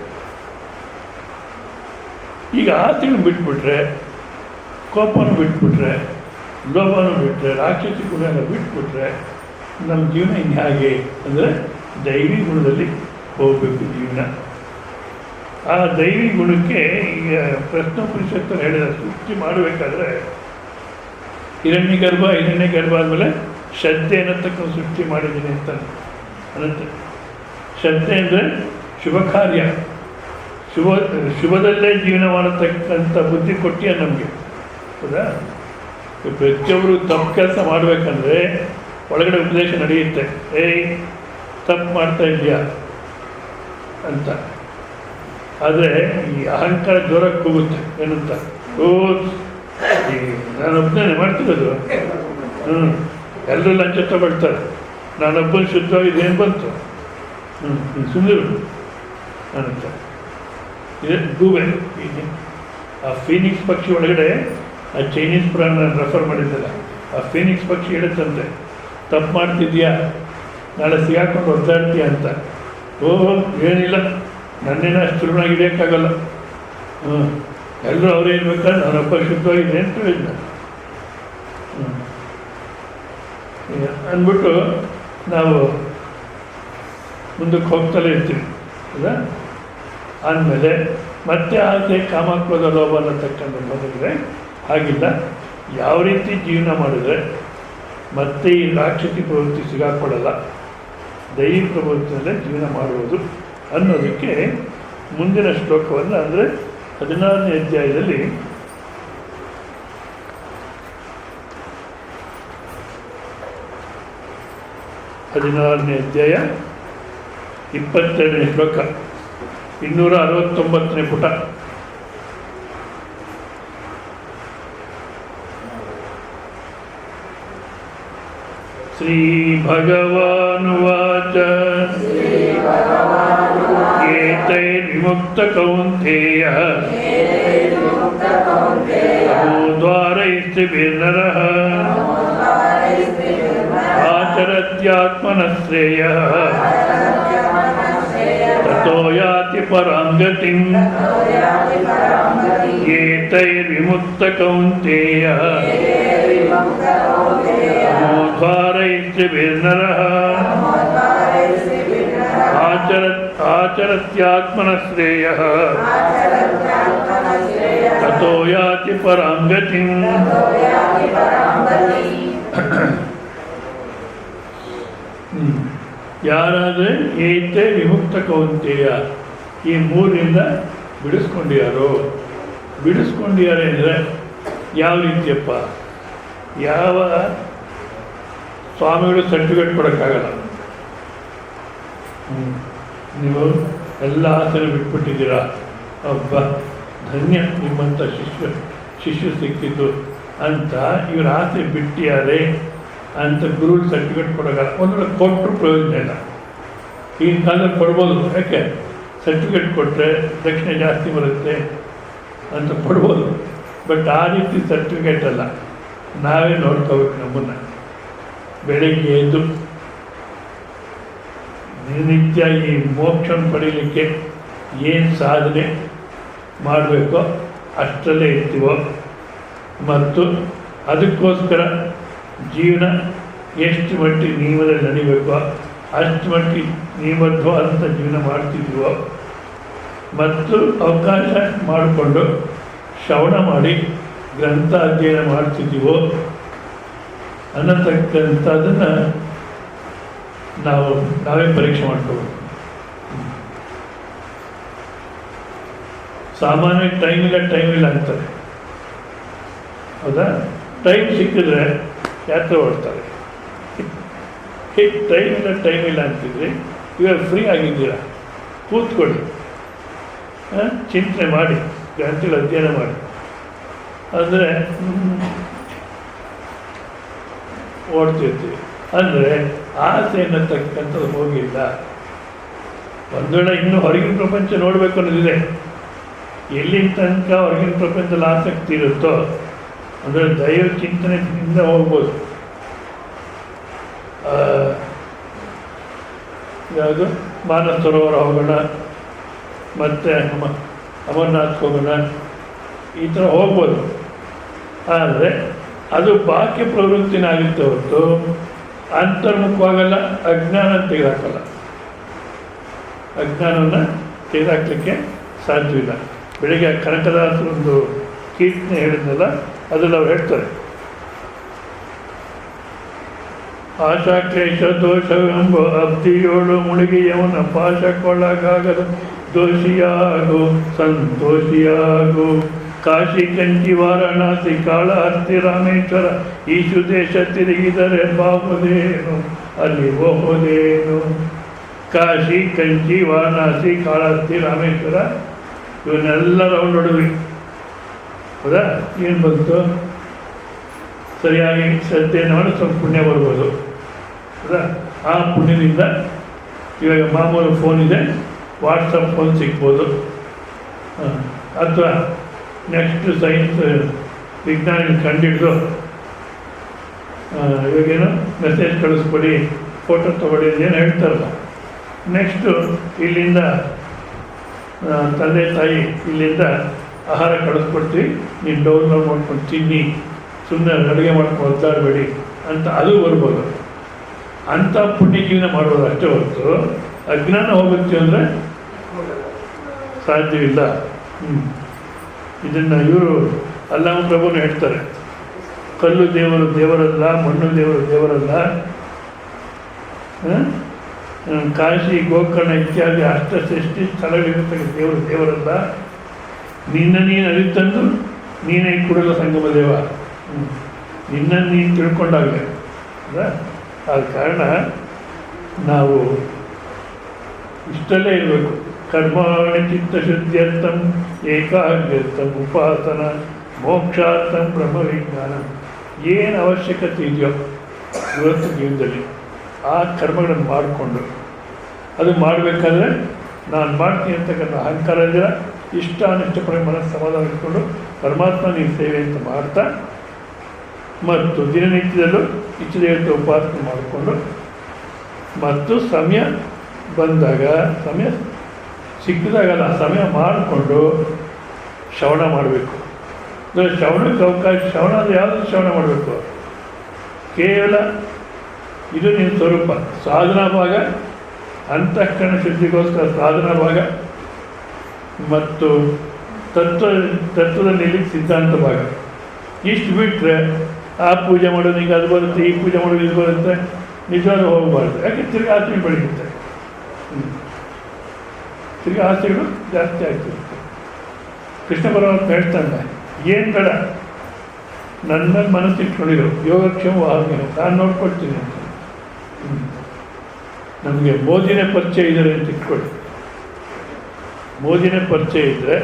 ಈಗ ಆಸೆಗಳು ಬಿಟ್ಬಿಟ್ರೆ, ಕೋಪನೂ ಬಿಟ್ಬಿಟ್ರೆ, ಲೋಭನೂ ಬಿಟ್ಟರೆ, ರಾಕ್ಷಸಿ ಗುಣನ ಬಿಟ್ಬಿಟ್ರೆ ನಮ್ಮ ಜೀವನ ಇನ್ನು ಹಾಗೆ ಅಂದರೆ ದೈವಿ ಗುಣದಲ್ಲಿ ಹೋಗಬೇಕು ಜೀವನ. ಆ ದೈವಿ ಗುಣಕ್ಕೆ ಈಗ ಪ್ರಶ್ನೋಪನಿಷತ್ತು ಹೇಳಿದ ಸೃಷ್ಟಿ ಮಾಡಬೇಕಾದ್ರೆ ಹಿರಣ್ಯ ಗರ್ಭ ಆದಮೇಲೆ ಶ್ರದ್ಧೆ ಅನ್ನತಕ್ಕ ಸೃಷ್ಟಿ ಮಾಡಿದ್ದೀನಿ ಅಂತ ಅನ್ನತ್ತೆ. ಶ್ರದ್ಧೆ ಅಂದರೆ ಶುಭ ಕಾರ್ಯ, ಶುಭದಲ್ಲೇ ಜೀವನ ಮಾಡತಕ್ಕಂಥ ಬುದ್ಧಿ ಕೊಟ್ಟಿಯ ನಮಗೆ. ಹೌದಾ? ಪ್ರತಿಯೊಬ್ಬರು ತಪ್ಪು ಕೆಲಸ ಮಾಡಬೇಕಂದ್ರೆ ಒಳಗಡೆ ಉಪದೇಶ ನಡೆಯುತ್ತೆ, ಏಯ್ ತಪ್ಪು ಮಾಡ್ತಾ ಇದೆಯಾ ಅಂತ. ಆದರೆ ಈ ಅಹಂಕಾರ ಜೋರಕ್ಕೆ ಹೋಗುತ್ತೆ. ಏನಂತ, ಓ ನಾನೊಬ್ಬನೇ ಮಾಡ್ತಿರೋದು, ಎಲ್ಲರೂ ಲಂಚ ತಗೊಳ್ತಾರೆ, ನಾನೊಬ್ಬನ ಶುದ್ಧವಾಗಿದ್ದೇನು ಬಂತು, ಸುಂದರು ಅಂತ. ಇದೆ ಗೂಬೆ. ಆ ಫೀನಿಕ್ಸ್ ಪಕ್ಷಿ ಒಳಗಡೆ ಆ ಚೈನೀಸ್ ಪ್ರಾಣ ರೆಫರ್ ಮಾಡಿದ್ದಲ್ಲ, ಆ ಫೀನಿಕ್ಸ್ ಪಕ್ಷಿ ಹೇಳುತ್ತಂತೆ, ತಪ್ಪು ಮಾಡ್ತಿದ್ಯಾ, ನಾಳೆ ಸಿಗಾಕೊಂಡು ಒದ್ದಾಡ್ತೀಯ ಅಂತ. ಓಹೋ ಏನಿಲ್ಲ, ನನ್ನೇನ ಅಷ್ಟು ಸುಲಭವಾಗಿ ಹಿಡಿಯೋಕ್ಕಾಗಲ್ಲ, ಎಲ್ಲರೂ ಅವ್ರು ಏನು ಬೇಕಾದ್ರೆ ನಾನೊಬ್ಬ ಶುದ್ಧವಾಗಿದೆ ಅಂತ ಹೇಳಿದ್ದ. ಅಂದ್ಬಿಟ್ಟು ನಾವು ಮುಂದಕ್ಕೆ ಹೋಗ್ತಲೇ ಇರ್ತೀವಿ. ಹೌದಾ? ಆದಮೇಲೆ ಮತ್ತೆ ಆಸೆ, ಕಾಮಕ್ರೋಧ, ಲೋಭ ಅನ್ನತಕ್ಕಂಥ ಬಂದರೆ ಹಾಗಿಲ್ಲ. ಯಾವ ರೀತಿ ಜೀವನ ಮಾಡಿದ್ರೆ ಮತ್ತೆ ಈ ರಾಕ್ಷಸಿ ಪ್ರವೃತ್ತಿ ಸಿಗಾಕೊಳ್ಳಲ್ಲ, ದೈವಿ ಪ್ರವೃತ್ತಿಯಲ್ಲೇ ಜೀವನ ಮಾಡುವುದು ಅನ್ನೋದಕ್ಕೆ ಮುಂದಿನ ಶ್ಲೋಕವನ್ನು ಅಂದರೆ 16ನೇ ಅಧ್ಯಾಯದಲ್ಲಿ ಅಧ್ಯಾಯ 22ನೇ ಶ್ಲೋಕ 269ನೇ ಪುಟ. ಶ್ರೀ ಭಗವಾನುವಾಚ ಏತೈರ್ವಿಮುಕ್ತ ಕೌಂತೇಯ ತಮೋದ್ವಾರೈಸ್ತ್ರಿಭಿರ್ನರಃ ಆಚರತ್ಯಾತ್ಮನಃ ಶ್ರೇಯಃ ತतो ಯಾತಿ ಪರಾಂ ಗತಿಂ. ಏತೈರ್ವಿಮುಕ್ತ ಕೌಂತೇಯ ತಮೋದ್ವಾರೈಸ್ತ್ರಿಭಿರ್ನರಃ ಆಚರತ್ಯಾತ್ಮನಃ ಶ್ರೇಯಃ ತतो ಯಾತಿ ಪರಾಂ ಗತಿಂ. ಯಾರಾದರೆ ಏತೆ ವಿಮುಕ್ತ ಕೌಂತೆಯ, ಈ ಮೂರರಿಂದ ಬಿಡಿಸ್ಕೊಂಡಿದ್ದಾರೆ ಅಂದರೆ ಯಾವ ರೀತಿಯಪ್ಪ? ಯಾವ ಸ್ವಾಮಿಗಳು ಸರ್ಟಿಫಿಕೇಟ್ ಕೊಡೋಕ್ಕಾಗಲ್ಲ. ನೀವು ಎಲ್ಲ ಆಸನ ಬಿಟ್ಬಿಟ್ಟಿದ್ದೀರಾ, ಒಬ್ಬ ಧನ್ಯ ನಿಮ್ಮಂಥ ಶಿಷ್ಯ ಸಿಕ್ತಿದ್ದು ಅಂತ ಇವ್ರ ಆಸೆ ಬಿಟ್ಟಿದ್ದಾರೆ ಅಂತ ಗುರುಗಳು ಸರ್ಟಿಫಿಕೇಟ್ ಕೊಡೋಕ್ಕಲ್ಲ. ಒಂದು ಕೊಟ್ಟರು ಪ್ರಯೋಜನ ಇಲ್ಲ. ಈಗಿನ ಕಾಲದಲ್ಲಿ ಕೊಡ್ಬೋದು, ಯಾಕೆ ಸರ್ಟಿಫಿಕೇಟ್ ಕೊಟ್ಟರೆ ದಕ್ಷಿಣೆ ಜಾಸ್ತಿ ಬರುತ್ತೆ ಅಂತ ಕೊಡ್ಬೋದು. ಬಟ್ ಆ ರೀತಿ ಸರ್ಟಿಫಿಕೇಟ್ ಅಲ್ಲ, ನಾವೇ ನೋಡ್ಕೋಬೇಕು ನಮ್ಮನ್ನು. ಬೆಳಗ್ಗೆ ಎದ್ದು ದಿನನಿತ್ಯ ಈ ಮೋಕ್ಷವನ್ನು ಪಡೀಲಿಕ್ಕೆ ಏನು ಸಾಧನೆ ಮಾಡಬೇಕೋ ಅಷ್ಟರಲ್ಲೇ ಇರ್ತೀವೋ, ಮತ್ತು ಅದಕ್ಕೋಸ್ಕರ ಜೀವನ ಎಷ್ಟು ಮಟ್ಟಿಗೆ ನಿಯಮದಲ್ಲಿ ನಡಿಬೇಕೋ ಅಷ್ಟು ಮಟ್ಟಿಗೆ ನಿಯಮಬದ್ಧವಾದಂಥ ಜೀವನ ಮಾಡ್ತಿದ್ದೀವೋ, ಮತ್ತು ಅವಕಾಶ ಮಾಡಿಕೊಂಡು ಶ್ರವಣ ಮಾಡಿ ಗ್ರಂಥ ಅಧ್ಯಯನ ಮಾಡ್ತಿದ್ದೀವೋ ಅನ್ನತಕ್ಕಂಥದ್ದನ್ನು ನಾವೇ ಪರೀಕ್ಷೆ ಮಾಡ್ಕೋಬೇಕು. ಸಾಮಾನ್ಯ ಟೈಮ್ ಇಲ್ಲ ಅಂತಾರೆ. ಹೌದಾ? ಟೈಮ್ ಸಿಕ್ಕಿದ್ರೆ ಯಾತ್ರೆ ಹೊಡ್ತಾರೆ. ಟೈಮ್ ಇಲ್ಲ ಅಂತಿದ್ರಿ, ಇವಾಗ ಫ್ರೀ ಆಗಿದ್ದೀರಾ, ಕೂತ್ಕೊಳ್ಳಿ, ಚಿಂತನೆ ಮಾಡಿ, ಗ್ರಂಥಗಳು ಅಧ್ಯಯನ ಮಾಡಿ. ಅಂದರೆ ಓಡ್ತಿರ್ತೀವಿ. ಅಂದರೆ ಆಸೆ ಅನ್ನತಕ್ಕಂಥದ್ದು ಹೋಗಿಲ್ಲ. ಒಂದು ವೇಳೆ ಇನ್ನೂ ಹೊರಗಿನ ಪ್ರಪಂಚ ನೋಡಬೇಕು ಅನ್ನೋದಿದೆ. ಎಲ್ಲಿನ ತನಕ ಹೊರಗಿನ ಪ್ರಪಂಚದಲ್ಲಿ ಆಸಕ್ತಿ ಇರುತ್ತೋ ಅಂದರೆ ದೈವ ಚಿಂತನೆಯಿಂದ ಹೋಗ್ಬೋದು. ಯಾವುದು ಮಾನಸ ಸರೋವರ ಹೋಗೋಣ, ಮತ್ತು ಅಮರನಾಥ್ ಹೋಗೋಣ, ಈ ಥರ ಹೋಗ್ಬೋದು. ಆದರೆ ಅದು ಬಾಕಿ ಪ್ರವೃತ್ತಿನಾಗುತ್ತೆ ಹೊರತು ಅಂತರ್ಮುಖವಾಗಲ್ಲ, ಅಜ್ಞಾನ ತೆಗೆದಾಕಲ್ಲ. ಅಜ್ಞಾನವನ್ನು ತೆಗೆದಾಕಲಿಕ್ಕೆ ಸಾಧ್ಯವಿಲ್ಲ. ಬೆಳಿಗ್ಗೆ ಕನಕದಾಸರೊಂದು ಕೀರ್ತನೆ ಹೇಳಿದ್ನಲ್ಲ, ಅದರಲ್ಲಿ ಅವ್ರು ಹೇಳ್ತಾರೆ, ಆಶಾಕ್ಲೇಶ ದೋಷವೆಂಬ ಅಬ್ದಿಯೋಳು ಮುಳುಗಿಯವನ ಪಾಶಕ್ಕೊಳಗಾಗದ ದೋಷಿಯಾಗು ಸಂತೋಷಿಯಾಗು. ಕಾಶಿ ಕಂಚಿ ವಾರಣಾಸಿ ಕಾಳಹಸ್ತಿ ರಾಮೇಶ್ವರ ಈಶು ದೇಶ ತಿರುಗಿದರೆ ಬಾಹುದೇನು ಅಲ್ಲಿ ಹೋಗೋದೇನು. ಕಾಶಿ ಕಂಚಿ ವಾರಣಾಸಿ ಕಾಳಹಸ್ತಿ ರಾಮೇಶ್ವರ ಇವನ್ನೆಲ್ಲ ರೌಂಡ್ ಹೊಡೆದ್ವಿ. ಹೌದಾ? ಏನು ಬಂತು? ಸರಿಯಾಗಿ ಶ್ರದ್ಧೆಯನ್ನು ಮಾಡಿ ಸ್ವಲ್ಪ ಪುಣ್ಯ ಬರ್ಬೋದು. ಹೌದಾ? ಆ ಪುಣ್ಯದಿಂದ ಇವಾಗ ಮಾಮೂಲು ಫೋನ್ ಇದೆ, ವಾಟ್ಸಪ್ ಫೋನ್ ಸಿಗ್ಬೋದು. ಅಥವಾ ನೆಕ್ಸ್ಟ್ ಸೈನ್ಸ್ ವಿಜ್ಞಾನಿಗಳು ಕಂಡಿಡಿದು ಇವಾಗೇನು ಮೆಸೇಜ್ ಕಳಿಸ್ಕೊಡಿ, ಫೋಟೋ ತೊಗೊಳ್ಳಿ ಏನು ಹೇಳ್ತಾರಲ್ಲ. ನೆಕ್ಸ್ಟು ಇಲ್ಲಿಂದ ತಂದೆ ತಾಯಿ ಇಲ್ಲಿಂದ ಆಹಾರ ಕಳಿಸ್ಕೊಡ್ತೀವಿ, ನೀನು ಡೌನ್ಲೋಡ್ ಮಾಡ್ಕೊಂಡು ತಿನ್ನಿ, ಸುಮ್ಮನೆ ಅಡುಗೆ ಮಾಡ್ಕೊಂಡು ಒದ್ದಾಡಬೇಡಿ ಅಂತ ಅದು ಬರ್ಬೋದು. ಅಂಥ ಪುಣ್ಯ ಜೀವನ ಮಾಡ್ಬೋದು ಅಷ್ಟೇ ಹೊರತು ಅಜ್ಞಾನ ಹೋಗುತ್ತೆ ಅಂದರೆ ಸಾಧ್ಯವಿಲ್ಲ. ಇದನ್ನು ಇವರು ಅಲ್ಲಾಮ ಪ್ರಭುನು ಹೇಳ್ತಾರೆ, ಕಲ್ಲು ದೇವರು ದೇವರಲ್ಲ, ಮಣ್ಣು ದೇವರು ದೇವರಲ್ಲ, ಕಾಶಿ ಗೋಕರ್ಣ ಇತ್ಯಾದಿ ಅಷ್ಟಸೃಷ್ಟಿ ಸ್ಥಳಗಳಿರ್ತಕ್ಕ ದೇವರು ದೇವರಲ್ಲ, ನಿನ್ನ ನೀನು ಅರಿತಂದು ನೀನೇ ಕೂಡಲ ಸಂಗಮ ದೇವ. ನಿನ್ನನ್ನು ನೀನು ತಿಳ್ಕೊಂಡಾಗಲೇ ಅಲ್ಲ. ಆದ ಕಾರಣ ನಾವು ಇಷ್ಟಲ್ಲೇ ಇರಬೇಕು. ಕರ್ಮಾಣಿ ಚಿತ್ತಶುದ್ಧ್ಯರ್ಥಂ ಏಕಾಗ್ರರ್ಥಂ ಉಪಾಸನ ಮೋಕ್ಷಾರ್ಥಂ ಬ್ರಹ್ಮವಿಜ್ಞಾನ. ಏನು ಅವಶ್ಯಕತೆ ಇದೆಯೋ ಇವತ್ತು ಜೀವನದಲ್ಲಿ ಆ ಕರ್ಮಗಳನ್ನು ಮಾಡಿಕೊಂಡು ಅದು ಮಾಡಬೇಕಾದ್ರೆ ನಾನು ಮಾಡ್ತೀನಿ ಅಂತಕ್ಕಂಥ ಅಹಂಕಾರ ಇದ್ದರೆ ಇಷ್ಟ ಅನಿಷ್ಟಪಡೆ ಮನಸ್ಸು ಸಮಾಧಾನ ಇಟ್ಕೊಂಡು ಪರಮಾತ್ಮ ನೀನು ಸೇವೆ ಅಂತ ಮಾಡ್ತಾ ಮತ್ತು ದಿನನಿತ್ಯದಲ್ಲೂ ಇಷ್ಟದೇವತೆ ಉಪಾಸನೆ ಮಾಡಿಕೊಂಡು ಮತ್ತು ಸಮಯ ಬಂದಾಗ ಸಮಯ ಸಿಕ್ಕಿದಾಗಲ್ಲ ಸಮಯ ಮಾಡಿಕೊಂಡು ಶ್ರವಣ ಮಾಡಬೇಕು. ಅಂದರೆ ಶ್ರವಣಕ್ಕೆ ಅವಕಾಶ, ಶ್ರವಣ ಅಂದರೆ ಯಾವುದು ಶ್ರವಣ ಮಾಡಬೇಕು? ಕೇವಲ ಇದು ನಿನ್ನ ಸ್ವರೂಪ. ಸಾಧನಾ ಭಾಗ, ಅಂತಃಕರಣ ಶುದ್ಧಿಗೋಸ್ಕರ ಸಾಧನಾ ಭಾಗ ಮತ್ತು ತತ್ವದಲ್ಲಿ ಸಿದ್ಧಾಂತ ಭಾಗ. ಇಷ್ಟು ಬಿಟ್ಟರೆ ಆ ಪೂಜೆ ಮಾಡೋದು ಈಗ ಅದು ಬರುತ್ತೆ, ಈ ಪೂಜೆ ಮಾಡೋದು ಇದು ಬರುತ್ತೆ, ನಿಜವಾದ ಹೋಗಬಾರ್ದು. ಯಾಕೆ ತಿರ್ಗಿ ಆಸೆಗಳು ಬೆಳೆಯುತ್ತೆ, ತಿರ್ಗಿ ಆಸೆಗಳು ಜಾಸ್ತಿ ಆಗ್ತಿರುತ್ತೆ. ಕೃಷ್ಣ ಪರಮಾತ್ಮ ಹೇಳ್ತಾನೆ, ಏನು ಬೇಡ ನನ್ನ ಮೇಲೆ ಮನಸ್ಸು ಇಟ್ಕೊಂಡಿರೋ ಯೋಗಕ್ಷೇಮ ವಾಹನ ನಾನು ನೋಡ್ಕೊಳ್ತೀನಿ ಅಂತ. ನಮಗೆ ಮೋದಿನೇ ಪರಿಚಯ ಇದ್ದಾರೆ ಅಂತ ಇಟ್ಕೊಳ್ಳಿ. ಮೋದಿನೇ ಪರಿಚಯ ಇದ್ದರೆ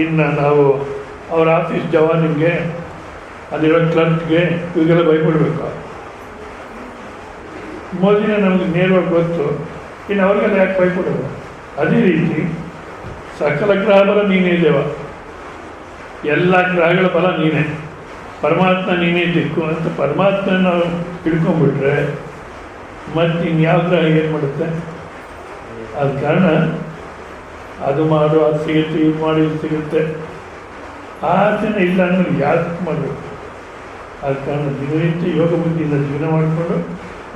ಇನ್ನು ನಾವು ಅವ್ರ ಆಫೀಸ್ ಜವಾನಿಗೆ ಅಲ್ಲಿರೋ ಕ್ಲರ್ಕ್ಗೆ ಇವಾಗೆಲ್ಲ ಬೈಬಿಡ್ಬೇಕು. ಮೋದಿನೇ ನಮಗೆ ನೇರವಾಗಿ ಗೊತ್ತು, ಇನ್ನು ಅವ್ರಿಗೆಲ್ಲ ಯಾಕೆ ಬೈಕೊಡೋದು? ಅದೇ ರೀತಿ ಸಕಲ ಗ್ರಹ ಬಲ ನೀನೇ ದೇವ, ಎಲ್ಲ ಗ್ರಹಗಳ ಬಲ ನೀನೇ, ಪರಮಾತ್ಮ ನೀನೇ ದಿಕ್ಕು ಅಂತ ಪರಮಾತ್ಮನ ನಾವು ಹಿಡ್ಕೊಂಡ್ಬಿಟ್ರೆ ಮತ್ತು ಇನ್ಯಾವ ಗ್ರಹ ಏನು ಮಾಡುತ್ತೆ? ಆದ ಕಾರಣ ಅದು ಮಾಡು, ಅದು ಸಿಗುತ್ತೆ, ಇದು ಮಾಡಿ ಇದು ಸಿಗುತ್ತೆ, ಆಸೆನೇ ಇಲ್ಲ ಅಂದರೆ ಯಾಕೆ ಮಾಡಬೇಕು? ಆದ ಕಾರಣ ದಿನನಿತ್ಯ ಯೋಗ ಬುದ್ಧಿಯಿಂದ ಜೀವನ ಮಾಡಿಕೊಂಡು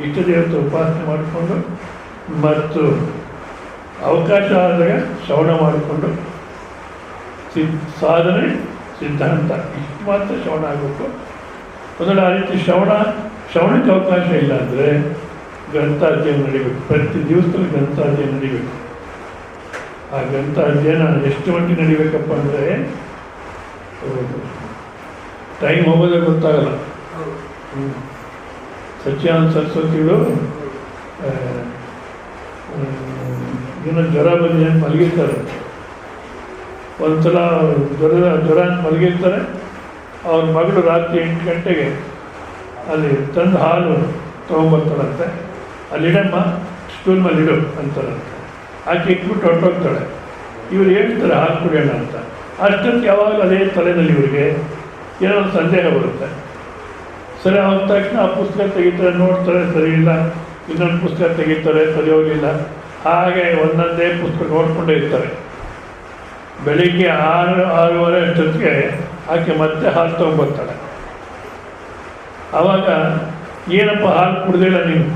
ಇಷ್ಟ ದೇವತೆ ಉಪಾಸನೆ ಮಾಡಿಕೊಂಡು ಮತ್ತು ಅವಕಾಶ ಆದಾಗ ಶ್ರವಣ ಮಾಡಿಕೊಂಡು ಸಾಧನೆ ಸಿದ್ಧಾಂತ ಇಷ್ಟು ಮಾತ್ರ ಶ್ರವಣ ಆಗಬೇಕು. ಮೊದಲು ಆ ರೀತಿ ಶ್ರವಣಕ್ಕೆ ಅವಕಾಶ ಇಲ್ಲ ಅಂದರೆ ಗ್ರಂಥಾಧ್ಯಯನ ನಡಿಬೇಕು. ಪ್ರತಿ ದಿವಸದಲ್ಲಿ ಗ್ರಂಥಾಧ್ಯಯನ ನಡಿಬೇಕು. ಆ ಗ್ರಂಥಾಧ್ಯಯನ ಎಷ್ಟು ಮಟ್ಟಿಗೆ ನಡಿಬೇಕಪ್ಪ ಅಂದರೆ ಟೈಮ್ ಹೋಗೋದೇ ಗೊತ್ತಾಗಲ್ಲ. ಸಚ್ಚಿದಾನಂದ ಸರಸ್ವತಿಗಳು ಏನೋ ಜ್ವರ ಬಂದು ಮಲಗಿರ್ತಾರೆ. ಒಂದ್ಸಲ ಜ್ವರ ಅಂತ ಮಲಗಿರ್ತಾರೆ. ಅವ್ರ ಮಗಳು ರಾತ್ರಿ 8 ಗಂಟೆಗೆ ಅಲ್ಲಿ ತಂದು ಹಾಲು ತೊಗೊಂಬರ್ತಾಳಂತೆ. ಅಲ್ಲಿಡಮ್ಮ, ಸ್ಟೂಲ್ ಮೇಲೆ ಇಡು ಅಂತಾರಂತೆ. ಆಕೆ ಇಟ್ಬಿಟ್ಟು ಹೊರಟೋಗ್ತಾಳೆ. ಇವ್ರು ಹೇಳ್ತಾರೆ ಹಾಲು ಕುಡಿಯೋಣ ಅಂತ. ಅಷ್ಟೊತ್ತು ಯಾವಾಗಲೂ ಅದೇ ತಲೆಯಲ್ಲಿ ಇವರಿಗೆ ಏನೋ ಒಂದು ಸಂದೇಹ ಬರುತ್ತೆ. ಸರಿ ಆದ ತಕ್ಷಣ ಆ ಪುಸ್ತಕ ತೆಗಿತಾರೆ, ನೋಡ್ತಾರೆ, ಸರಿ ಇಲ್ಲ. ಇನ್ನೊಂದು ಪುಸ್ತಕ ತೆಗಿತಾರೆ, ಸರಿ ಹೋಗಲಿಲ್ಲ. ಹಾಗೆ ಒಂದೊಂದೇ ಪುಸ್ತಕ ನೋಡ್ಕೊಂಡೇ ಇರ್ತಾರೆ. ಬೆಳಿಗ್ಗೆ 6-6:30 ಅಷ್ಟೊತ್ತಿಗೆ ಆಕೆ ಮತ್ತೆ ಹಾಲು ತೊಗೊಂಬರ್ತಾಳೆ. ಆವಾಗ ಏನಪ್ಪ ಹಾಲು ಕುಡ್ದಿಲ್ಲ ನೀನು,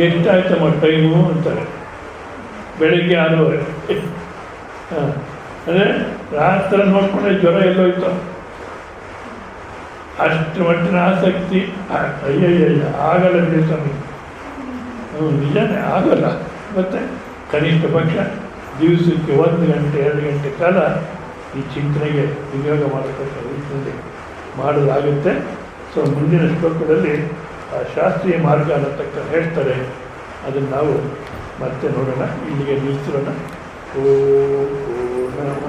ಎಷ್ಟಾಯ್ತಮ್ಮ ಟೈಮು ಅಂತಾರೆ. ಬೆಳಗ್ಗೆ 6:30. ಹಾಂ, ಅಂದರೆ ರಾತ್ರಿ ನೋಡ್ಕೊಂಡ್ರೆ ಜ್ವರ ಎಲ್ಲೋಯ್ತು, ಅಷ್ಟು ಮಟ್ಟಿನ ಆಸಕ್ತಿ. ಅಯ್ಯಯ್ಯ ಆಗಲ್ಲ ಬಿಡಿ ಸ್ವಾಮಿ. ನಿಜಾನೇ ಆಗಲ್ಲ. ಮತ್ತು ಕನಿಷ್ಠ ಪಕ್ಷ ದಿವಸಕ್ಕೆ 1 ಗಂಟೆ 2 ಗಂಟೆ ಕಾಲ ಈ ಚಿಂತನೆಗೆ ವಿನಿಯೋಗ ಮಾಡತಕ್ಕ ರೀತಿಯಲ್ಲಿ ಮಾಡೋದಾಗುತ್ತೆ. ಸೊ ಮುಂದಿನ ಶ್ಲೋಕದಲ್ಲಿ ಆ ಶಾಸ್ತ್ರೀಯ ಮಾರ್ಗ ಅನ್ನತಕ್ಕ ಹೇಳ್ತಾರೆ, ಅದನ್ನು ನಾವು ಮತ್ತೆ ನೋಡೋಣ. ಇಲ್ಲಿಗೆ ನಿಲ್ಲಿಸೋಣ. ಓ ನಮಃ